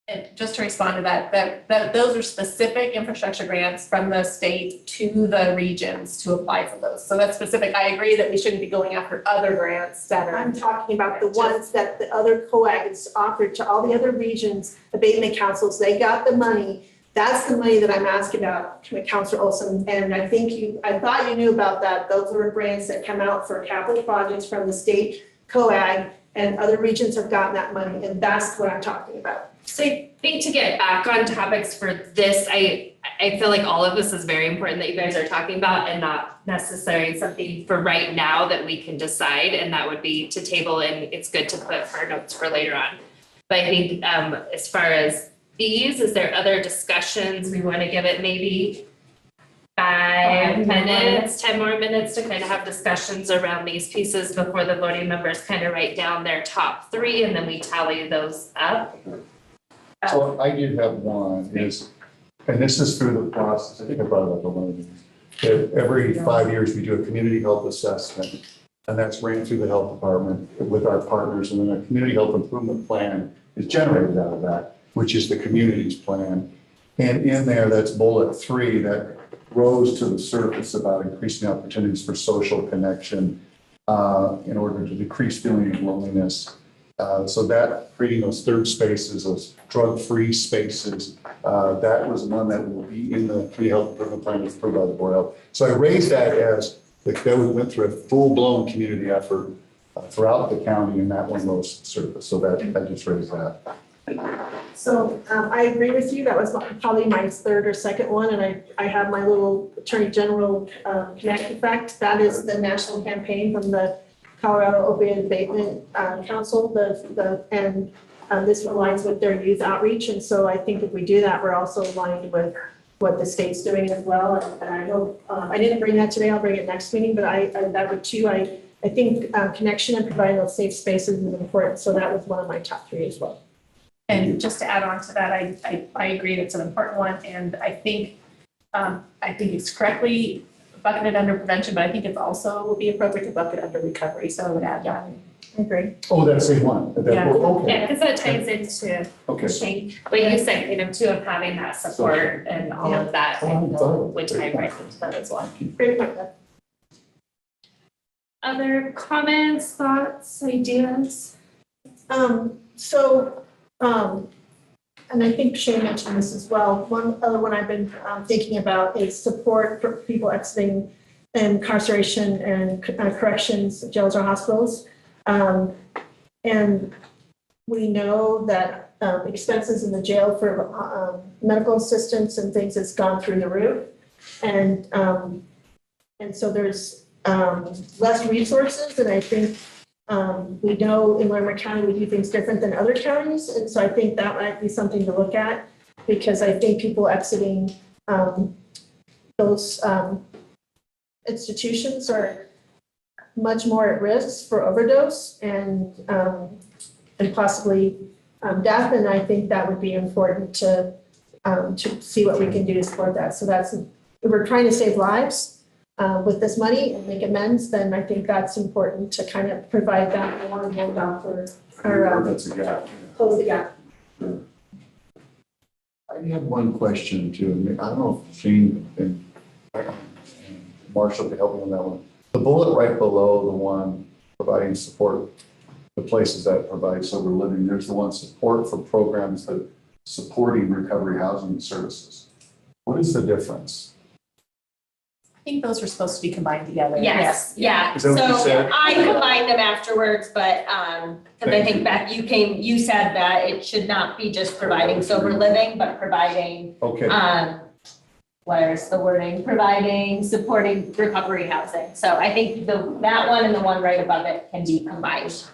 And just to respond to that those are specific infrastructure grants from the state to the regions to apply for those. So that's specific. I agree that we shouldn't be going after other grants that are. I'm talking about the ones that the other COAGs offered to all the other regions, abatement councils, they got the money. That's the money that I'm asking about, Councilor Olson. And I thought you knew about that. Those were grants that come out for capital projects from the state COAG and other regions have gotten that money, and that's what I'm talking about. So I think to get back on topics for this, I feel like all of this is very important that you guys are talking about and not necessarily something for right now that we can decide, and that would be to table, and it's good to put for notes for later on. But I think as far as these, is there other discussions we want to give it maybe 5 minutes, 10 more minutes to kind of have discussions around these pieces before the voting members kind of write down their top 3 and then we tally those up? So I did have one is, and this is through the process, I think I brought it up at one of these. That every 5 years, we do a community health assessment, and that's ran through the health department with our partners, and then a community health improvement plan is generated out of that, which is the community's plan. And in there, that's bullet 3 that rose to the surface about increasing opportunities for social connection in order to decrease feeling of loneliness. So that creating those third spaces, those drug-free spaces, that was one that will be in the community health improvement plan that's approved by the Board of Health. So I raised that as that we went through a full-blown community effort throughout the county, and that one rose to the surface. So that I just raised that. So I agree with you. That was probably my third or second one, and I have my little Attorney General Connect Effect. That is the national campaign from the Colorado Opioid Abatement Council. This aligns with their youth outreach, and so I think if we do that, we're also aligned with what the state's doing as well. And I hope I didn't bring that today. I'll bring it next meeting. But that would too. I think connection and providing those safe spaces is important. So that was one of my top 3 as well. And just to add on to that, I agree that's an important one, and I think it's correctly bucketed under prevention, but I think it's also will be appropriate to bucket under recovery. So I would add that. I agree. Oh, that same one. Yeah. Okay. Yeah, because that ties into Okay. Shane, what you said, kind of too, of having that support and all of that, I know would tie right into that as well. Great point. Other comments, thoughts, ideas? And I think Shane mentioned this as well. One other one I've been thinking about is support for people exiting incarceration and corrections, jails or hospitals. And we know that expenses in the jail for medical assistance and things has gone through the roof. And so there's less resources, and I think we know in Larimer County, we do things different than other counties. And so I think that might be something to look at, because I think people exiting those institutions are much more at risk for overdose and possibly death. And I think that would be important to see what we can do to support that. So if we're trying to save lives with this money and make amends, then I think that's important to kind of provide that more handout for That's a gap. close the gap. I have one question too. I don't know if Shane and Marshall can help me on that one. The bullet right below the one providing support, the places that provide sober living, there's the one support for programs that supporting recovery housing services. What is the difference? I think those are supposed to be combined together. Yes, yeah. Is that what you So said? I combined them afterwards, but, cause I think Beth, you said that it should not be just providing sober living, but providing, Okay. where's the wording, providing, supporting recovery housing. So I think that one and the one right above it can be combined.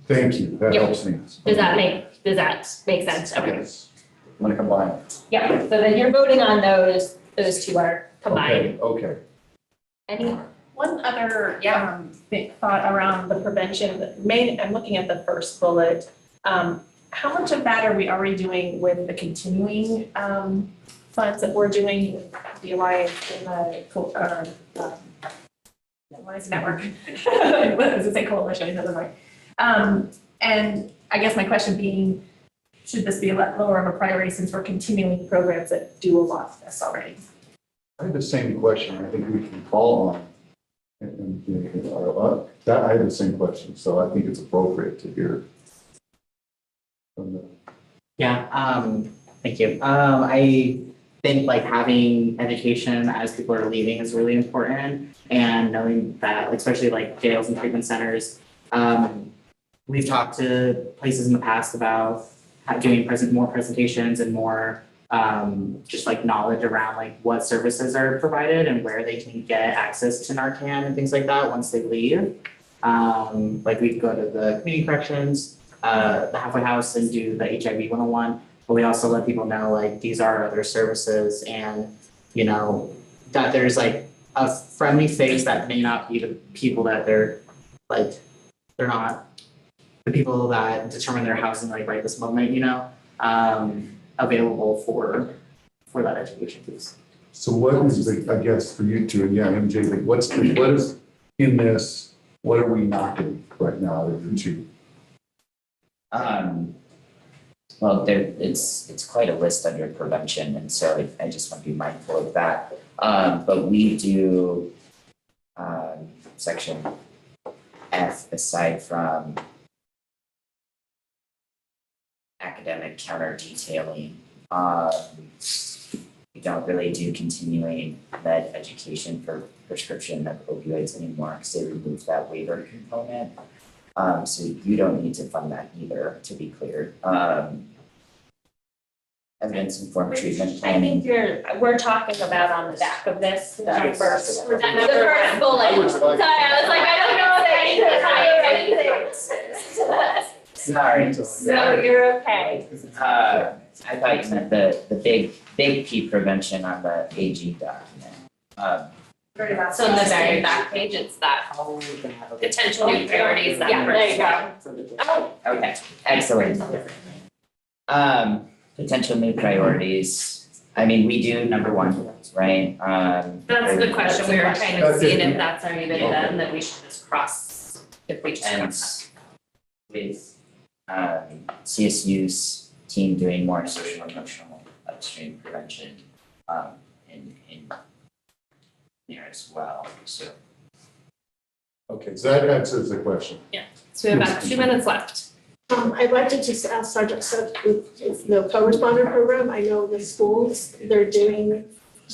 Thank you. That Yep. helps me. Does that make sense? Okay. Yes. I'm gonna combine it. Yeah, so then you're voting on those 2 are combined. Okay. Any? One other big thought around the prevention, I'm looking at the first bullet. How much of that are we already doing with the continuing funds that we're doing with DUI and the Alliance Network? What does it say, coalition? It doesn't matter. And I guess my question being, should this be a lot lower of a priority since we're continuing programs that do a lot of this already? I had the same question. I think we can call on. That I had the same question, so I think it's appropriate to hear. Yeah, thank you. I think like having education as people are leaving is really important, and knowing that, especially like jails and treatment centers, we've talked to places in the past about doing more presentations and more just like knowledge around like what services are provided and where they can get access to Narcan and things like that once they leave. Like we could go to the community corrections, the halfway house and do the HIV 101, but we also let people know like these are other services and, you know, that there's like a friendly face that may not be the people that they're not the people that determine their housing like right this moment, you know, available for that education piece. So what is the, I guess for you two, and yeah, MJ, like what is in this, what are we not doing right now to achieve? Well, it's quite a list under prevention, and so I just want to be mindful of that. But we do section F, aside from academic counter detailing, we don't really do continuing med education for prescription of opioids anymore because they removed that waiver component. So you don't need to fund that either, to be clear. Evidence-informed treatment I planning. think we're talking about on the back of this, the first bullet. I was Sorry, like- I was like, I don't know if anything. Sorry. No, you're okay. I thought you meant the big P prevention on the AG document. So in the very back page, it's that potential new priorities that. Yeah, there you go. Okay, excellent. Potential new priorities. I mean, we do number one, right? That's the question, we were kind of seeing if that's already been done, that we should just cross, if we just cross With CSU's team doing more social emotional upstream prevention in there as well, so. Okay, so that answers the question. that. So we have about 2 minutes left. I'd like to just ask Sergeant Sept with the co-responder program. I know the schools, they're doing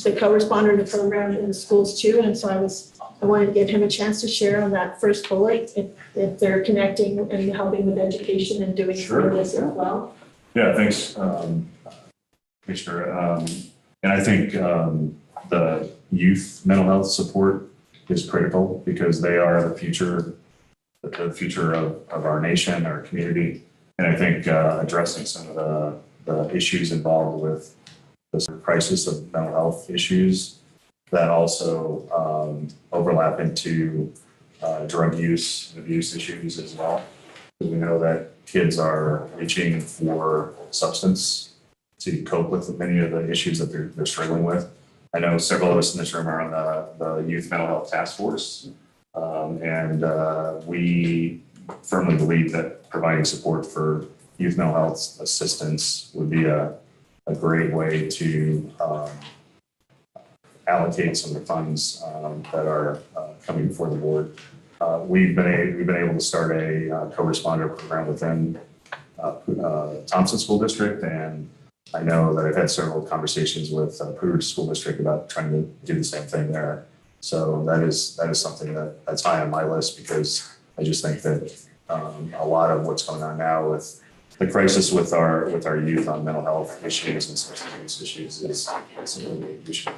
the co-responder in the program in the schools too. And so I wanted to give him a chance to share on that first bullet, if they're connecting and helping with education and doing some of this as well. Yeah, thanks, Commissioner. And I think the youth mental health support is critical because they are the future of our nation, our community. And I think addressing some of the issues involved with the crisis of mental health issues that also overlap into drug use and abuse issues as well. We know that kids are reaching for substance to cope with many of the issues that they're struggling with. I know several of us in this room are on the Youth Mental Health Task Force. And we firmly believe that providing support for youth mental health assistance would be a great way to allocate some of the funds that are coming before the board. We've been able to start a co-responder program within Thompson School District, and I know that I've had several conversations with Pooter School District about trying to do the same thing there. So that is something that's high on my list because I just think that a lot of what's going on now with the crisis with our youth on mental health issues and substance abuse issues is a really big issue.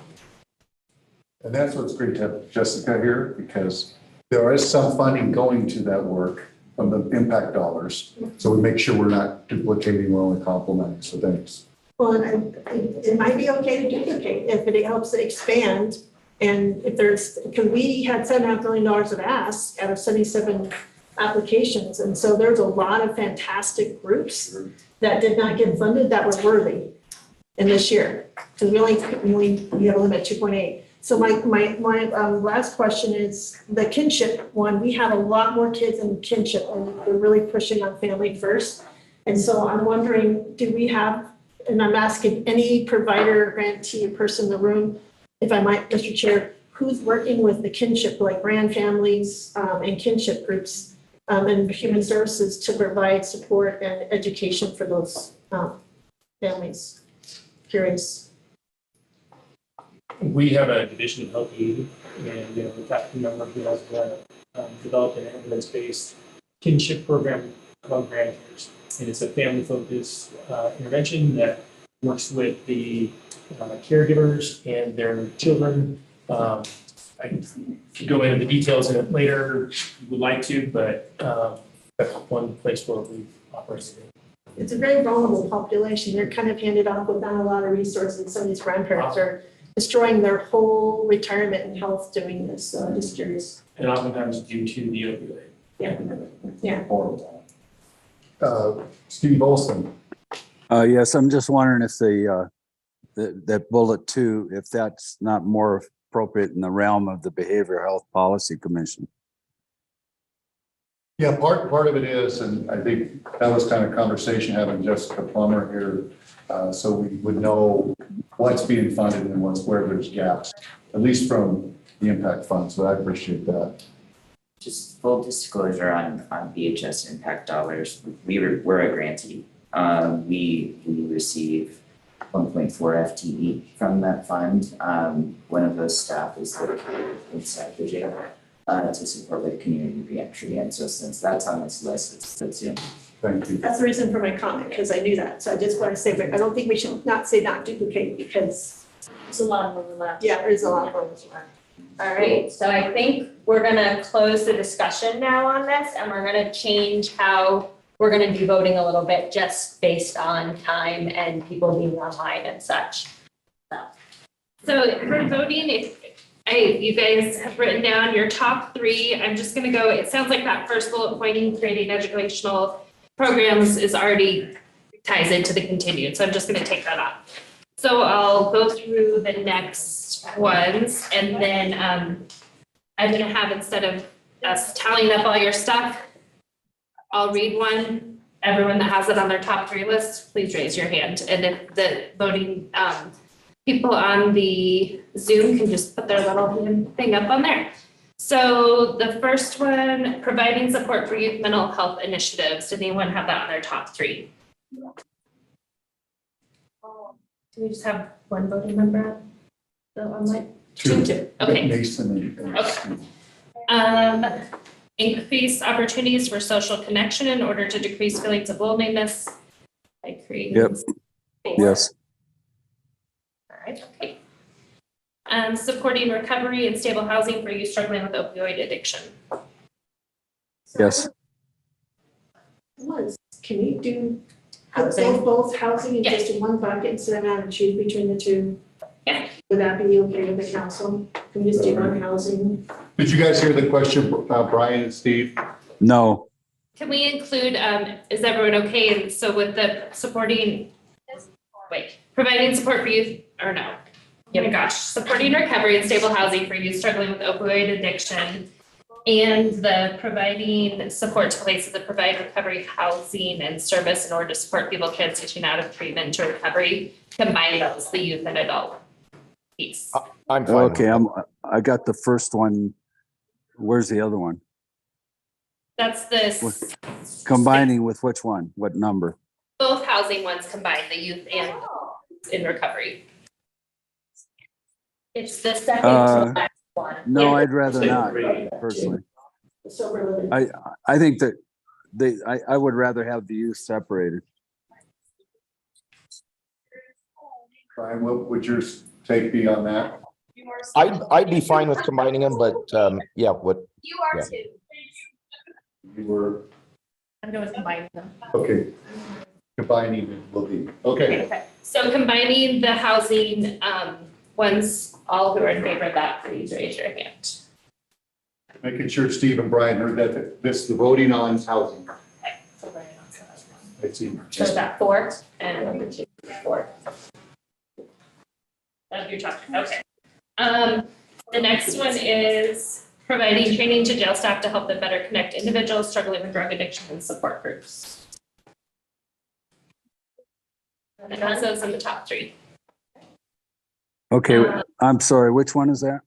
And that's what's great to have Jessica here because there is some funding going to that work from the impact dollars. So we make sure we're not duplicating, we're only complementing. So thanks. Well, and it might be okay to duplicate if it helps to expand. And if there's, because we had $7.5 million of ask out of 77 applications. And so there's a lot of fantastic groups that did not get funded that were worthy in this year. Because we have a limit 2.8. So my last question is the kinship one. We have a lot more kids in kinship and we're really pushing on family first. And so I'm wondering, do we have, and I'm asking any provider, grantee, person in the room, if I might, Mr. Chair, who's working with the kinship, like grand families and kinship groups and human services to provide support and education for those families? Curious. We have a division of health aid, and we've got a member who has developed an evidence-based kinship program among grandparents. And it's a family-focused intervention that works with the caregivers and their children. I can go into the details in it later if you would like to, but that's one place where we've operated. It's a very vulnerable population. They're kind of handed off without a lot of resources. Some of these grandparents are destroying their whole retirement and health doing this. So I'm just curious. And oftentimes due to the opioid. Yeah. Steve Olson. Yes, I'm just wondering if that bullet 2, if that's not more appropriate in the realm of the Behavioral Health Policy Commission. Yeah, part of it is, and I think that was kind of conversation having Jessica Plummer here. So we would know what's being funded and where there's gaps, at least from the impact fund. So I appreciate that. Just full disclosure on BHS impact dollars, we're a grantee. We receive 1.4 FTE from that fund. One of those staff is located inside the jail to support with community reentry. And so since that's on this list, it's in. Thank you. That's the reason for my comment, because I knew that. So I just want to say, but I don't think we should not say not duplicate because There's a lot of overlap. yeah, there's a lot of overlap. All right, so I think we're gonna close the discussion now on this, and we're gonna change how we're gonna be voting a little bit, just based on time and people being online and such. So for voting, you guys have written down your top 3. I'm just gonna go, it sounds like that first bullet pointing, creating educational programs is already ties into the continued, so I'm just gonna take that off. So I'll go through the next ones, and then I'm gonna have, instead of us tallying up all your stuff, I'll read one. Everyone that has it on their top 3 list, please raise your hand. And if the voting people on the Zoom can just put their little hand thing up on there. So the first one, providing support for youth mental health initiatives. Did anyone have that on their top 3? Do we just have one voting member online? Two. Okay. Mason and Okay. Increase opportunities for social connection in order to decrease feelings of loneliness by creating. Yep. Yes. All right. Okay. Supporting recovery and stable housing for youth struggling with opioid addiction. Yes. Can you do Housing. both housing and Yes. just in one bucket instead of having to choose between the two? Yeah. Would that be okay with the council? Can we just do one housing? Did you guys hear the question, Brian and Steve? No. Can we include, is everyone okay? And so with the providing support for youth, or no? Oh my gosh, supporting recovery and stable housing for youth struggling with opioid addiction, and the providing support to places that provide recovery housing and service in order to support people transitioning out of treatment to recovery. Combine those, the youth and adult piece. I'm fine. Okay, I got the first one. Where's the other one? That's this, Combining with which one? What number? both housing ones combined, the youth and in recovery. It's the second to last one. No, I'd rather not personally. I think that I would rather have the youth separated. Brian, what would your take be on that? I'd be fine with combining them, but yeah, what? You are too. You were, I'm going to combine them. okay. Combining will be, okay. Okay, so combining the housing ones, all who are in favor of that, please raise your hand. Making sure Steve and Brian heard that the voting on housing. Okay, so Brian on that. I see. So is that 4 and number 2, 4. That's your top, okay. The next one is providing training to jail staff to help them better connect individuals struggling with drug addiction and support groups. And it has those in the top 3. Okay, I'm sorry, which one is that?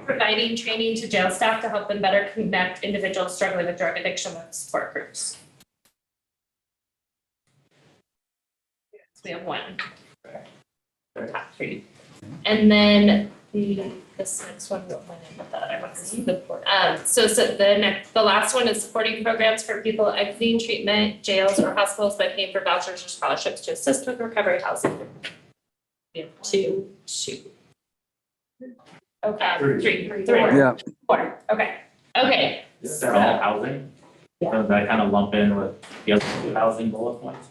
Providing training to jail staff to help them better connect individuals struggling with drug addiction with support groups. So we have 1. Top 3. And then This next one, what went in with that, I want to see the report. The last one is supporting programs for people exiting treatment, jails or hospitals by paying for vouchers or scholarships to assist with recovery housing. We have two. Okay, three. Yeah. 4, okay. They're all housing? So that kind of lump in with the other two housing bullet points?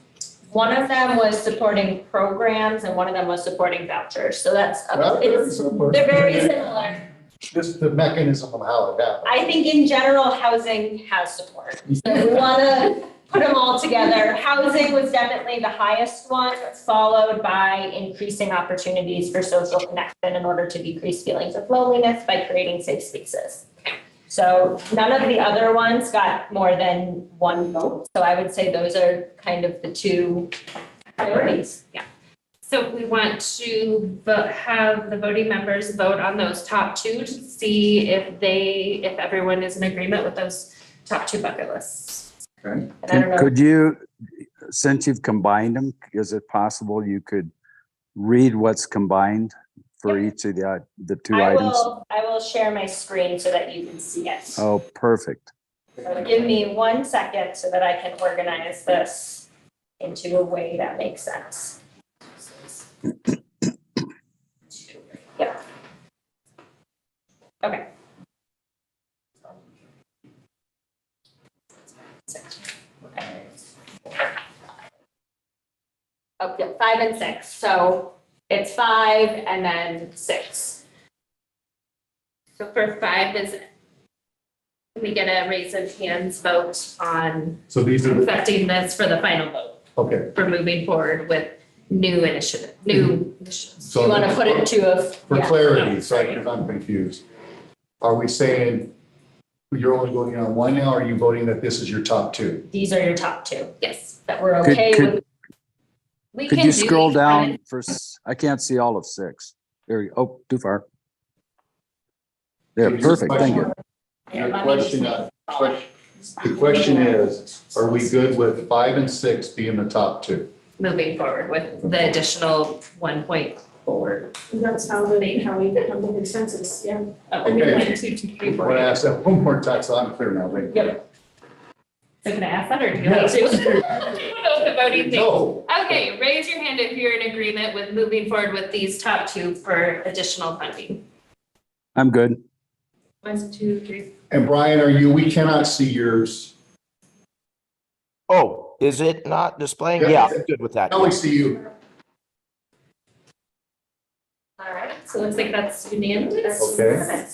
One of them was supporting programs and one of them was supporting vouchers. So that's, they're very similar. Just the mechanism of how it happened. I think in general, housing has support. So we want to put them all together. Housing was definitely the highest one, followed by increasing opportunities for social connection in order to decrease feelings of loneliness by creating safe spaces. So none of the other ones got more than one vote. So I would say those are kind of the two priorities. Yeah. So we want to have the voting members vote on those top 2 to see if everyone is in agreement with those top 2 bucket lists. Okay. And I don't know. Could you, since you've combined them, is it possible you could read what's combined for each of the 2 items? I will share my screen so that you can see it. Oh, perfect. So give me 1 second so that I can organize this into a way that makes sense. Yep. Okay. Oh, yeah, 5 and 6. So it's 5 and then 6. So for 5 is, can we get a raise of hands vote on So these are, accepting this for the final vote, okay. for moving forward with new initiatives? Do So you want to put it to a? For yeah. clarity, so because I'm confused. Are we saying you're only voting on one now, or are you voting that this is your top 2? These are your top 2 Yes. that we're okay with. We Could can you do scroll these down kind for, I can't see all of 6. There you go. Oh, too far. Yeah, perfect. Thank you. Your question, the question is, are we good with 5 and 6 being the top 2? moving forward with the additional 1 point forward. That's how we come to consensus, yeah. Okay. 1, 2, 3, I'm 4. gonna ask that one more time, so I'm clear now. Thank you. Yep. So can I ask that or do you want to? I don't know what the voting thing. No. Okay, raise your hand if you're in agreement with moving forward with these top 2 for additional funding. I'm good. 1, 2, 3. And Brian, we cannot see yours. Oh, is it not displaying? Yeah. Yeah, I'm good with that. Now we see you. All right, so it looks like that's unanimous. Okay.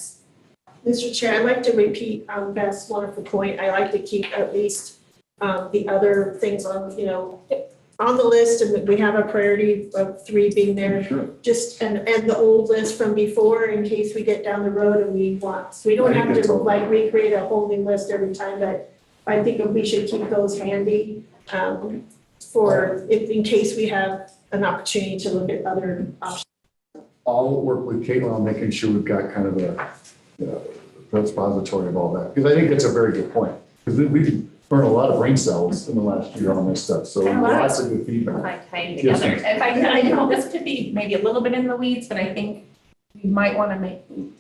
Mr. Chair, I'd like to repeat Beth's wonderful point. I like to keep at least the other things on the list, and we have a priority of 3 being there. Sure. Just, and the old list from before in case we get down the road and we want. So we don't have to like recreate a whole new list every time, but I think we should keep those handy in case we have an opportunity to look at other options. I'll work with Caitlin on making sure we've got kind of a repository of all that, because I think that's a very good point. Because we've burned a lot of brain cells in the last year on this stuff, so lots of good feedback. If I know this could be maybe a little bit in the weeds, but I think we might want to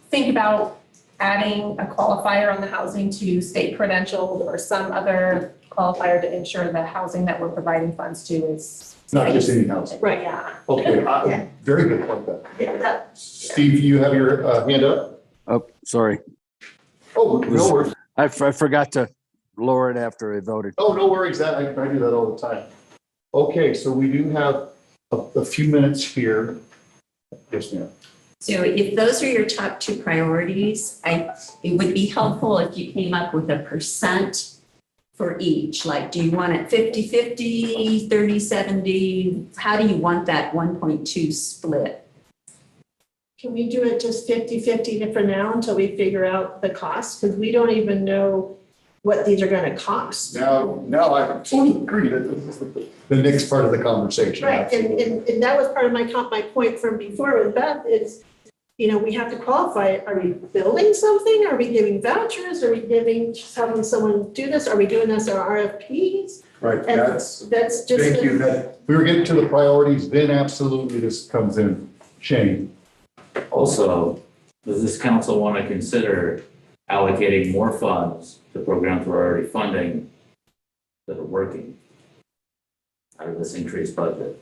think about adding a qualifier on the housing to state credentialed or some other qualifier to ensure the housing that we're providing funds to is. Not just any housing. Right. Yeah. Okay, very good point then. Yeah. Steve, you have your hand up? Oh, sorry. Oh, no worries. I forgot to lower it after I voted. Oh, no worries. I do that all the time. Okay, so we do have a few minutes here. Yes, ma'am. So if those are your top 2 priorities, it would be helpful if you came up with a percent for each. Like, do you want it 50-50, 30-70? How do you want that 1.2 split? Can we do it just 50-50 for now until we figure out the cost? Because we don't even know what these are going to cost. Now I totally agree that this is the next part of the conversation. Right, and that was part of my point from before with Beth is, we have to qualify. Are we building something? Are we giving vouchers? Are we having someone do this? Are we doing this on RFPs? Right, And that's just. thank you. That we were getting to the priorities, then absolutely this comes in. Shane. Also, does this council want to consider allocating more funds to programs we're already funding that are working out of this increased budget?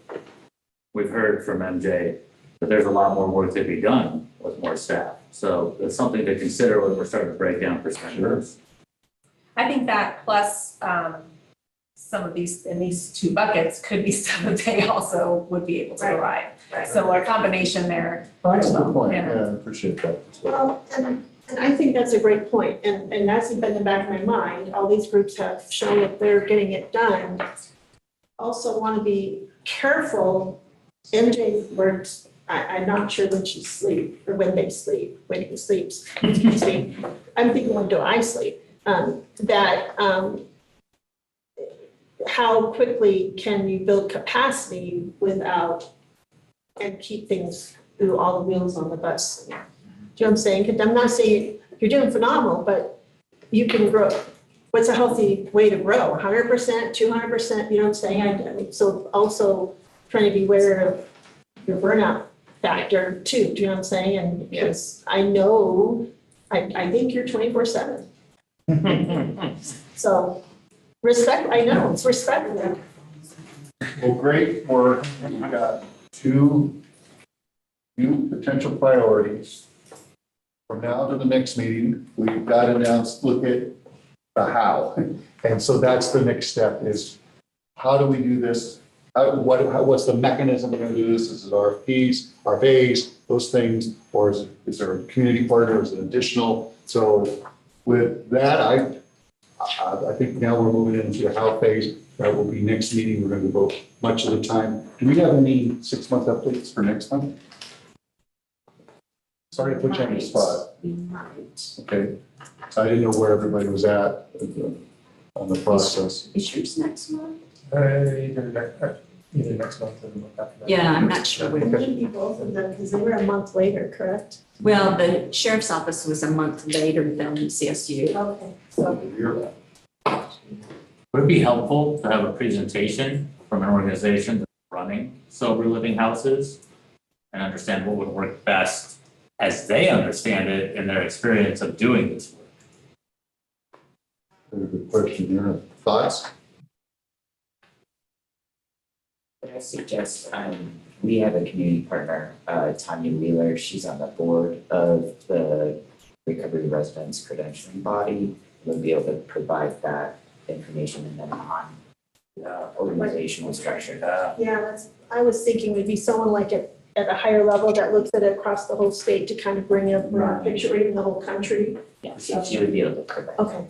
We've heard from MJ that there's a lot more work to be done with more staff. So it's something to consider when we're starting to break down percentages. I think that plus, some of these, in these two buckets could be stuff that they also would be able to provide. So a combination there. That's a good point. Yeah. Yeah, I appreciate that. Well, and I think that's a great point, and that's been in the back of my mind, all these groups have shown that they're getting it done. Also want to be careful, MJ's words, I'm not sure when she sleep, or when they sleep, when he sleeps, excuse me. I'm thinking, when do I sleep? How quickly can you build capacity without, and keep things, through all the wheels on the bus? Do you know what I'm saying? Because I'm not saying you're doing phenomenal, but you can grow. What's a healthy way to grow? 100%, 200%, you know what I'm saying? I mean, so also trying to be aware of your burnout factor too, do you know what I'm saying? And because I know, I think you're 24/7. So respect, I know, it's respectful. Well, great work. We've got two new potential priorities. From now to the next meeting, we've got to now look at the how. And so that's the next step is, how do we do this? What's the mechanism we're going to do this? Is it RFPs, RFAs, those things? Or is there a community partner? Is it additional? So with that, I think now we're moving into the how phase. That will be next meeting. We're going to devote much of the time. Do we have any 6-month updates for next month? Sorry to put you on the spot. We might. Okay. So I didn't know where everybody was at on the process. Issues next month? Either next month or the month after that. Yeah, I'm not sure. It may be both of them because they were a month later, correct? Well, the sheriff's office was a month later than CSU. Okay, so. Would it be helpful to have a presentation from an organization that's running sober living houses and understand what would work best as they understand it in their experience of doing this work? Very good question here. Thoughts? Could I suggest, we have a community partner, Tanya Wheeler, she's on the board of the Recovery Residents Credentialing Body. We'll be able to provide that information and then on organizational structure. Yeah, I was thinking would be someone like at a higher level that looks at it across the whole state to kind of bring a broad picture, or even the whole country. Yeah, she would be able to provide. Okay.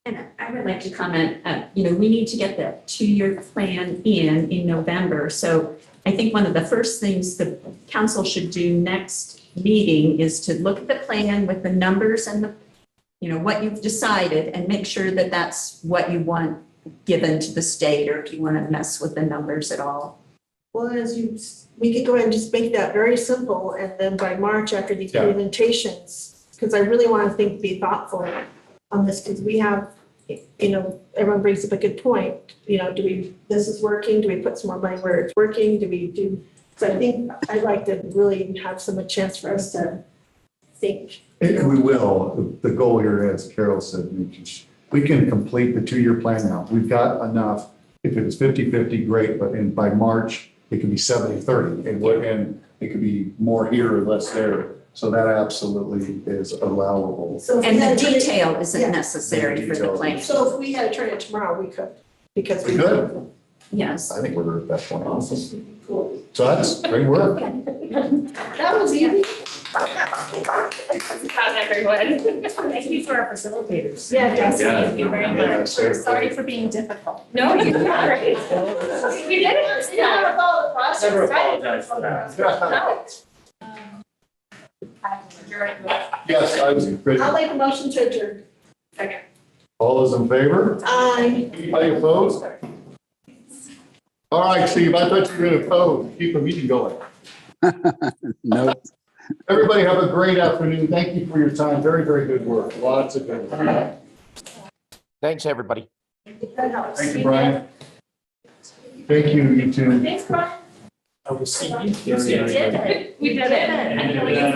And I would like to comment, we need to get that 2-year plan in November. So I think one of the first things the council should do next meeting is to look at the plan with the numbers and the, what you've decided, and make sure that that's what you want given to the state, or if you want to mess with the numbers at all. Well, we could go ahead and just make that very simple, and then by March, after these presentations, because I really want to be thoughtful on this, because we have, everyone brings up a good point. This is working, do we put some more money where it's working, so I think I'd like to really have a chance for us to think. And we will. The goal here, as Carol said, we can complete the 2-year plan now. We've got enough. If it was 50-50, great, but by March, it could be 70-30, and it could be more here or less there. So that absolutely is allowable. And the detail isn't necessary for the plan. So if we had to turn it tomorrow, we could, because we could. Yes. I think we're at that point. Awesome. Cool. So that's great work. That was easy. How's everyone? Thank you to our facilitators. Yeah, Thank you very much. We're sorry for being difficult. No, you're not. You did it. You never follow the process. Never apologize for that. Yes, I was ready. I'll make a motion to adjourn. Okay. All those in favor? Aye. Anybody opposed? All right, Steve, I thought you were going to oppose. Keep the meeting going. Nope. Everybody have a great afternoon. Thank you for your time. Very, very good work. Lots of good work. Thanks, everybody. Thank you, Brian. Thank you, you too. Thanks, Brian. to see you. Very, very good. We did it. And,